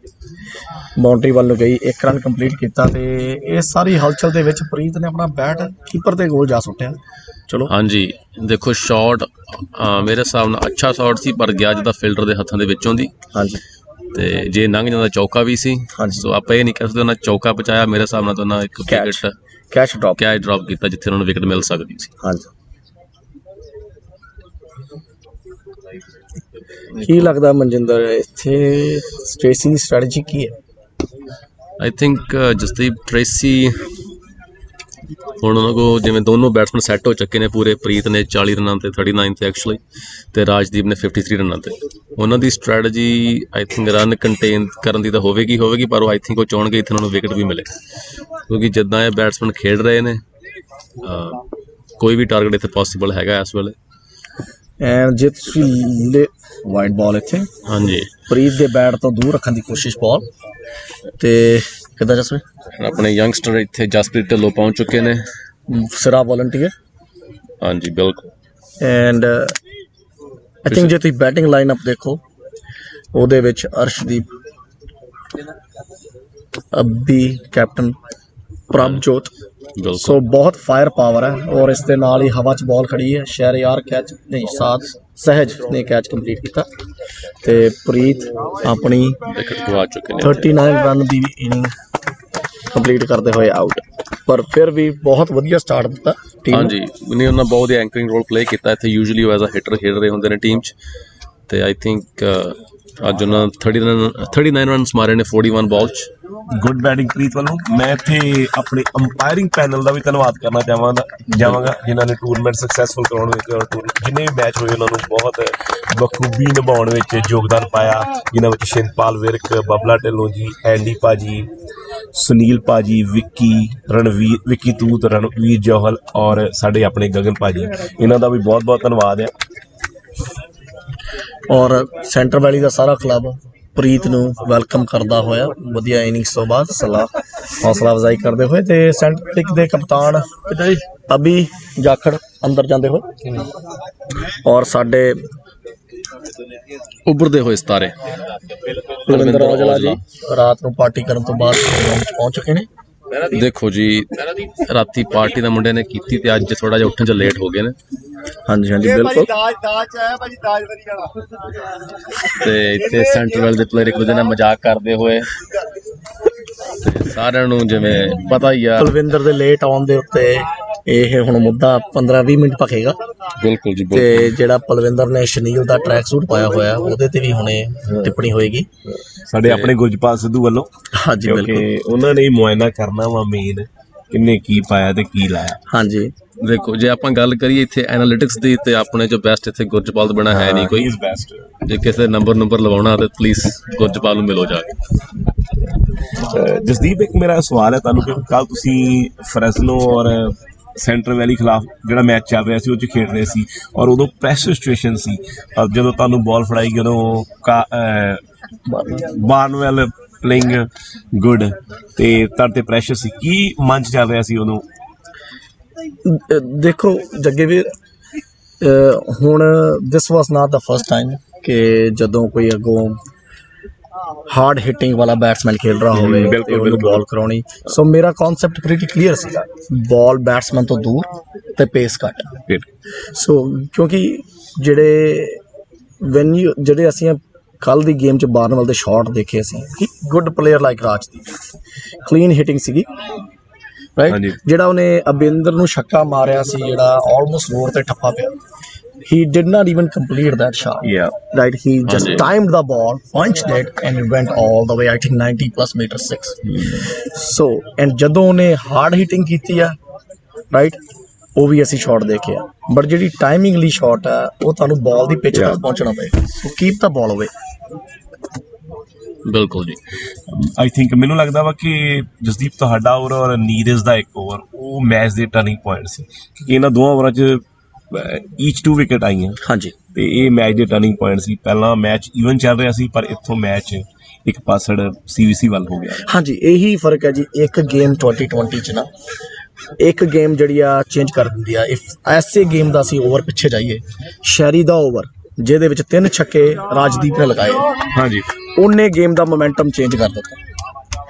ਬਾਉਂਡਰੀ ਵੱਲ ਨੂੰ ਗਈ, 1 ਰਨ ਕੰਪਲੀਟ ਕੀਤਾ, ਤੇ ਇਹ ਸਾਰੀ ਹਲਚਲ ਦੇ ਵਿੱਚ ਪ੍ਰੀਤ ਨੇ ਆਪਣਾ ਬੈਟ ਕੀਪਰ ਦੇ ਕੋਲ ਜਾ ਸੁੱਟਿਆ। ਚਲੋ ਹਾਂਜੀ, ਦੇਖੋ ਸ਼ਾਟ ਮੇਰੇ ਹਿਸਾਬ ਨਾਲ ਅੱਛਾ ਸ਼ਾਟ ਸੀ, ਪਰ ਗਿਆ ਜਿੱਦਾਂ ਫੀਲਡਰ ਦੇ ਹੱਥਾਂ ਦੇ ਵਿੱਚੋਂ ਦੀ। ਹਾਂਜੀ, ਤੇ ਜੇ ਲੰਘ ਜਾਂਦਾ ਚੌਕਾ ਵੀ ਸੀ। ਸੋ ਆਪਾਂ ਇਹ ਨਹੀਂ ਕਹਿ ਸਕਦੇ ਉਹਨਾਂ ਚੌਕਾ ਬਚਾਇਆ, ਮੇਰੇ ਹਿਸਾਬ ਨਾਲ ਤਾਂ ਉਹਨਾਂ ਇੱਕ ਵਿਕਟ ਕੈਚ ਡ੍ਰੌਪ ਕੀਤਾ ਜਿੱਥੇ ਉਹਨਾਂ ਨੂੰ ਵਿਕਟ ਮਿਲ ਸਕਦੀ ਸੀ। ਹਾਂਜੀ, ਕੀ ਲੱਗਦਾ ਮਨਜਿੰਦਰ ਇੱਥੇ ਟ੍ਰੇਸੀ ਦੀ ਸਟ੍ਰੈਟਜੀ ਕੀ ਹੈ? ਆਈ ਥਿੰਕ ਜਸਦੀਪ ਟ੍ਰੇਸੀ ਹੁਣ ਉਹਨਾਂ ਕੋਲ ਜਿਵੇਂ ਦੋਨੋਂ ਬੈਟਸਮੈਨ ਸੈੱਟ ਹੋ ਚੁੱਕੇ ਨੇ ਪੂਰੇ, ਪ੍ਰੀਤ ਨੇ 40 ਰਨਾਂ ਤੇ 39 ਤੇ ਐਕਚੁਅਲੀ, ਤੇ ਰਾਜਦੀਪ ਨੇ 53 ਰਨਾਂ ਤੇ। ਉਹਨਾਂ ਦੀ strategy I think run contain ਕਰਨ ਦੀ ਤਾਂ ਹੋਵੇਗੀ, ਪਰ ਉਹ ਆਈ ਥਿੰਕ ਉਹ ਚਾਹੁੰਣਗੇ ਇੱਥੇ ਉਹਨਾਂ ਨੂੰ ਵਿਕਟ ਵੀ ਮਿਲੇ, ਕਿਉਂਕਿ ਜਿੱਦਾਂ ਇਹ ਬੈਟਸਮੈਨ ਖੇਡ ਰਹੇ ਨੇ ਕੋਈ ਵੀ ਟਾਰਗੇਟ ਇੱਥੇ ਪੋਸੀਬਲ ਹੈਗਾ ਇਸ ਵੇਲੇ। ਐਂਡ ਜੇ ਤੁਸੀਂ ਵਾਈਡ ਬਾਲ ਇੱਥੇ, ਹਾਂਜੀ, ਪ੍ਰੀਤ ਦੇ ਬੈਟ ਤੋਂ ਦੂਰ ਰੱਖਣ ਦੀ ਕੋਸ਼ਿਸ਼ ਬਾਲ, ਤੇ ਕਿੱਦਾਂ ਜਸਪ੍ਰੀਤ ਆਪਣੇ ਯੰਗਸਟਰ ਇੱਥੇ ਜਸਪ੍ਰੀਤ ਢਿੱਲੋਂ ਪਹੁੰਚ ਚੁੱਕੇ ਨੇ, ਸਿਰਾ ਵੋਲੰਟੀਅਰ। ਹਾਂਜੀ ਬਿਲਕੁਲ, ਐਂਡ ਆਈ ਥਿੰਕ ਜੇ ਤੁਸੀਂ ਬੈਟਿੰਗ ਲਾਈਨ ਅਪ ਦੇਖੋ ਉਹਦੇ ਵਿੱਚ ਅਰਸ਼ਦੀਪ, ਅੱਬੀ ਕੈਪਟਨ, ਪ੍ਰਭਜੋਤ, ਸੋ ਬਹੁਤ ਫਾਇਰ ਪਾਵਰ ਹੈ। ਔਰ ਇਸ ਦੇ ਨਾਲ ਹੀ ਹਵਾ 'ਚ ਬਾਲ ਖੜੀ ਹੈ, ਸ਼ਹਿਰਯਾਰ ਕੈਚ ਨਹੀਂ, ਸਹਿਜ ਨੇ ਕੈਚ ਕੰਪਲੀਟ ਕੀਤਾ, ਤੇ ਪ੍ਰੀਤ ਆਪਣੀ ਵਿਕਟ ਗਵਾ ਚੁੱਕੇ ਨੇ 39 ਰਨ ਦੀ ਇਨਿੰਗ ਕੰਪਲੀਟ ਕਰਦੇ ਹੋਏ ਆਊਟ, ਪਰ ਫਿਰ ਵੀ ਬਹੁਤ ਵਧੀਆ ਸਟਾਰਟ ਦਿੱਤਾ ਟੀਮ। ਹਾਂਜੀ, ਨਹੀਂ ਉਹਨਾਂ ਬਹੁਤ ਹੀ ਐਂਕਰਿੰਗ ਰੋਲ ਪਲੇ ਕੀਤਾ ਇੱਥੇ, ਯੂਜੂਲੀ ਉਹ ਐਜ਼ ਅ ਹਿੱਟਰ ਖੇਡ ਰਹੇ ਹੁੰਦੇ ਨੇ ਟੀਮ 'ਚ, ਤੇ ਆਈ ਥਿੰਕ ਅੱਜ ਉਹਨਾਂ 39 ਰਨਸ ਮਾਰੇ ਨੇ 41 ਬਾਲ 'ਚ। ਗੁੱਡ ਬੈਟਿੰਗ ਪ੍ਰੀਤ ਵੱਲੋਂ। ਮੈਂ ਇੱਥੇ ਆਪਣੇ ਅੰਪਾਇਰਿੰਗ ਪੈਨਲ ਦਾ ਵੀ ਧੰਨਵਾਦ ਕਰਨਾ ਚਾਹਾਂਗਾ ਜਿਨ੍ਹਾਂ ਨੇ ਟੂਰਨਾਮੈਂਟ ਸਕਸੈਸਫੁਲ ਕਰਾਉਣ ਵਿੱਚ ਔਰ ਜਿੰਨੇ ਵੀ ਮੈਚ ਹੋਏ ਉਹਨਾਂ ਨੂੰ ਬਹੁਤ ਬਖੂਬੀ ਨਿਭਾਉਣ ਵਿੱਚ ਯੋਗਦਾਨ ਪਾਇਆ, ਜਿਨ੍ਹਾਂ ਵਿੱਚ ਸ਼ਿੰਦਪਾਲ ਵਿਰਕ, ਬਬਲਾ ਢਿੱਲੋਂ ਜੀ, ਐਂਡੀ ਭਾਜੀ, ਸੁਨੀਲ ਭਾਜੀ, ਵਿੱਕੀ ਤੂਤ, ਰਣਵੀਰ ਜੌਹਲ ਔਰ ਸਾਡੇ ਆਪਣੇ ਗਗਨ ਭਾਜੀ, ਇਹਨਾਂ ਦਾ ਵੀ ਬਹੁਤ ਬਹੁਤ ਧੰਨਵਾਦ ਹੈ। ਔਰ ਸੈਂਟਰ ਵੈਲੀ ਦਾ ਸਾਰਾ ਕਲੱਬ ਪ੍ਰੀਤ ਨੂੰ ਵੈਲਕਮ ਕਰਦਾ ਹੋਇਆ ਵਧੀਆ ਇਨਿੰਗਸ ਤੋਂ ਬਾਅਦ ਹੌਸਲਾ ਅਫਜ਼ਾਈ ਕਰਦੇ ਹੋਏ, ਤੇ ਸੈਂਟਰ ਪਿਕ ਦੇ ਕਪਤਾਨ ਅਬੀ ਜਾਖੜ ਅੰਦਰ ਜਾਂਦੇ ਹੋਏ, ਔਰ ਸਾਡੇ ਉੱਭਰਦੇ ਹੋਏ ਸਿਤਾਰੇ ਕੁਲਵਿੰਦਰ ਔਜਲਾ ਜੀ ਰਾਤ ਨੂੰ ਪਾਰਟੀ ਕਰਨ ਤੋਂ ਬਾਅਦ ਪਹੁੰਚ ਚੁੱਕੇ ਨੇ। ਦੇਖੋ ਜੀ, ਰਾਤੀ ਪਾਰਟੀ ਦਾ ਮੁੰਡੇ ਨੇ ਕੀਤੀ ਤੇ ਅੱਜ ਥੋੜਾ ਜਿਹਾ ਉੱਠਣ 'ਚ ਲੇਟ ਹੋ ਗਏ ਨੇ। ਹਾਂਜੀ ਹਾਂਜੀ ਬਿਲਕੁਲ, ਤੇ ਇੱਥੇ ਸੈਂਟਰ ਵੈਲ ਦੇ ਪਲੇਅਰ ਇੱਕ ਦੂਜੇ ਨਾਲ ਮਜ਼ਾਕ ਕਰਦੇ ਹੋਏ, ਤੇ ਸਾਰਿਆਂ ਨੂੰ ਜਿਵੇਂ ਪਤਾ ਹੀ ਆ ਕੁਲਵਿੰਦਰ ਦੇ ਲੇਟ ਆਉਣ ਦੇ ਉੱਤੇ ਇਹ ਹੁਣ ਮੁੱਦਾ 15-20 ਮਿੰਟ ਭਖੇਗਾ। ਬਿਲਕੁਲ ਜੀ, ਤੇ ਜਿਹੜਾ ਪਲਵਿੰਦਰ ਨੇ ਸ਼ਨੀਲ ਦਾ ਟਰੈਕ ਸੂਟ ਪਾਇਆ ਹੋਇਆ ਉਹਦੇ ਤੇ ਵੀ ਹੁਣੇ ਟਿੱਪਣੀ ਹੋਏਗੀ ਸਾਡੇ ਆਪਣੇ ਗੁਰਜਪਾਲ ਸਿੱਧੂ ਵੱਲੋਂ। ਹਾਂਜੀ ਬਿਲਕੁਲ, ਉਹਨਾਂ ਨੇ ਮੁਆਇਨਾ ਕਰਨਾ ਵਾ ਮੇਨ, ਕਿੰਨੇ ਕੀ ਪਾਇਆ ਤੇ ਕੀ ਲਾਇਆ। ਹਾਂਜੀ ਦੇਖੋ, ਜੇ ਆਪਾਂ ਗੱਲ ਕਰੀਏ ਇੱਥੇ ਐਨਾਲਿਟਿਕਸ ਦੀ, ਤੇ ਆਪਣੇ ਜੋ ਬੈਸਟ ਇੱਥੇ ਗੁਰਜਪਾਲ ਤੋਂ ਬਿਨਾਂ ਹੈ ਨਹੀਂ ਕੋਈ। ਜੇ ਕਿਸੇ ਨੰਬਰ ਲਵਾਉਣਾ ਤੇ ਪਲੀਜ਼ ਗੁਰਜਪਾਲ ਨੂੰ ਮਿਲੋ ਜਾ ਕੇ। ਜਸਦੀਪ ਇੱਕ ਮੇਰਾ ਸਵਾਲ ਹੈ ਤੁਹਾਨੂੰ ਕਿ ਕੱਲ ਤੁਸੀਂ ਫਰੈਸਨੋ ਔਰ ਸੈਂਟਰ ਵੈਲੀ ਖਿਲਾਫ ਜਿਹੜਾ ਮੈਚ ਚੱਲ ਰਿਹਾ ਸੀ ਉਹ 'ਚ ਖੇਡ ਰਹੇ ਸੀ ਔਰ ਉਦੋਂ ਪ੍ਰੈਸ਼ਰ ਸਿਚੁਏਸ਼ਨ ਸੀ ਜਦੋਂ ਤੁਹਾਨੂੰ ਬਾਲ ਫੜਾਈ ਗਈ ਉਦੋਂ ਬਾਰਨਵੈਲ ਪਲੇਇੰਗ ਗੁੱਡ ਤੇ ਤੁਹਾਡੇ 'ਤੇ ਪ੍ਰੈਸ਼ਰ ਸੀ ਕੀ ਮਨ 'ਚ ਚੱਲ ਰਿਹਾ ਸੀ ਉਦੋਂ? ਦੇਖੋ ਜੱਗੇ ਵੀਰ ਹੁਣ ਦਿਸ ਵਾਸ ਨਾਟ ਦਾ ਫਸਟ ਟਾਈਮ ਕਿ ਜਦੋਂ ਕੋਈ ਅੱਗੋਂ ਹਾਰਡ ਹਿੱਟਿੰਗ ਵਾਲਾ ਬੈਟਸਮੈਨ ਖੇਲ ਰਿਹਾ ਹੋਵੇ ਤੇ ਉਹਨੂੰ ਬਾਲ ਕਰਾਉਣੀ ਸੋ ਮੇਰਾ ਕਨਸੈਪਟ ਪ੍ਰੀਟੀ ਕਲੀਅਰ ਸੀਗਾ ਬਾਲ ਬੈਟਸਮੈਨ ਤੋਂ ਦੂਰ ਤੇ ਪੇਸ ਘੱਟ ਸੋ ਕਿਉਂਕਿ ਜਿਹੜੇ ਅਸੀਂ ਕੱਲ ਦੀ ਗੇਮ 'ਚ ਬਾਰਨਵੈਲ ਦੇ ਸ਼ਾਟ ਦੇਖੇ ਅਸੀਂ good player like Rajdeep clean hitting ਸੀਗੀ ਰਾਈਟ ਜਿਹੜਾ ਉਹਨੇ ਅਬਿੰਦਰ ਨੂੰ ਛੱਕਾ ਮਾਰਿਆ ਸੀ ਜਿਹੜਾ ਆਲਮੋਸਟ ਰੋਡ ਤੇ ਠੱਪਾ ਪਿਆ he did not even complete that shot right he just timed the ball punched it and it went all the way I think 90 plus meter 6 so and ਜਦੋਂ ਉਹਨੇ hard hitting ਕੀਤੀ ਆ right ਉਹ ਵੀ ਅਸੀਂ shot ਦੇਖੇ ਆ but ਜਿਹੜੀ timing ਲਈ ਸ਼ਾਟ ਆ ਉਹ ਤੁਹਾਨੂੰ ਬਾਲ ਦੀ ਪਿੱਚ ਤੱਕ ਪਹੁੰਚਣਾ ਪਏਗਾ ਸੋ ਕੀਪ ਦਾ ਬਾਲ ਅਵੇ ਬਿਲਕੁਲ ਜੀ ਆਈ ਥਿੰਕ ਮੈਨੂੰ ਲੱਗਦਾ ਵਾ ਕਿ ਜਸਦੀਪ ਤੁਹਾਡਾ ਓਵਰ ਔਰ ਨੀਰਜ ਦਾ ਇੱਕ ਓਵਰ ਉਹ ਮੈਚ ਦੇ ਟਰਨਿੰਗ ਪੁਆਇੰਟ ਸੀ ਕਿਉਂਕਿ ਇਹਨਾਂ ਦੋਵਾਂ ਓਵਰਾਂ 'ਚ ਈਚ 2 ਵਿਕਟ ਆਈਆਂ ਹਾਂਜੀ ਤੇ ਇਹ ਮੈਚ ਦੇ ਟਰਨਿੰਗ ਪੁਆਇੰਟ ਸੀ ਪਹਿਲਾਂ ਮੈਚ ਈਵਨ ਚੱਲ ਰਿਹਾ ਸੀ ਪਰ ਇੱਥੋਂ ਮੈਚ ਇੱਕ ਪਾਸੜ CVC ਵੱਲ ਹੋ ਗਿਆ ਹਾਂਜੀ ਇਹੀ ਫਰਕ ਹੈ ਜੀ ਇੱਕ ਗੇਮ 2020 'ਚ ਨਾ ਇੱਕ ਗੇਮ ਜਿਹੜੀ ਆ ਚੇਂਜ ਕਰ ਦਿੰਦੀ ਆ ਇਫ ਐਸੇ ਗੇਮ ਦਾ ਅਸੀਂ ਓਵਰ ਪਿੱਛੇ ਜਾਈਏ ਸ਼ੈਰੀ ਦਾ ਓਵਰ ਜਿਹਦੇ ਵਿੱਚ 3 ਛੱਕੇ ਰਾਜਦੀਪ ਨੇ ਲਗਾਏ ਹਾਂਜੀ ਉਹਨੇ ਗੇਮ ਦਾ ਮੋਮੈਂਟਮ ਚੇਂਜ ਕਰ ਦਿੱਤਾ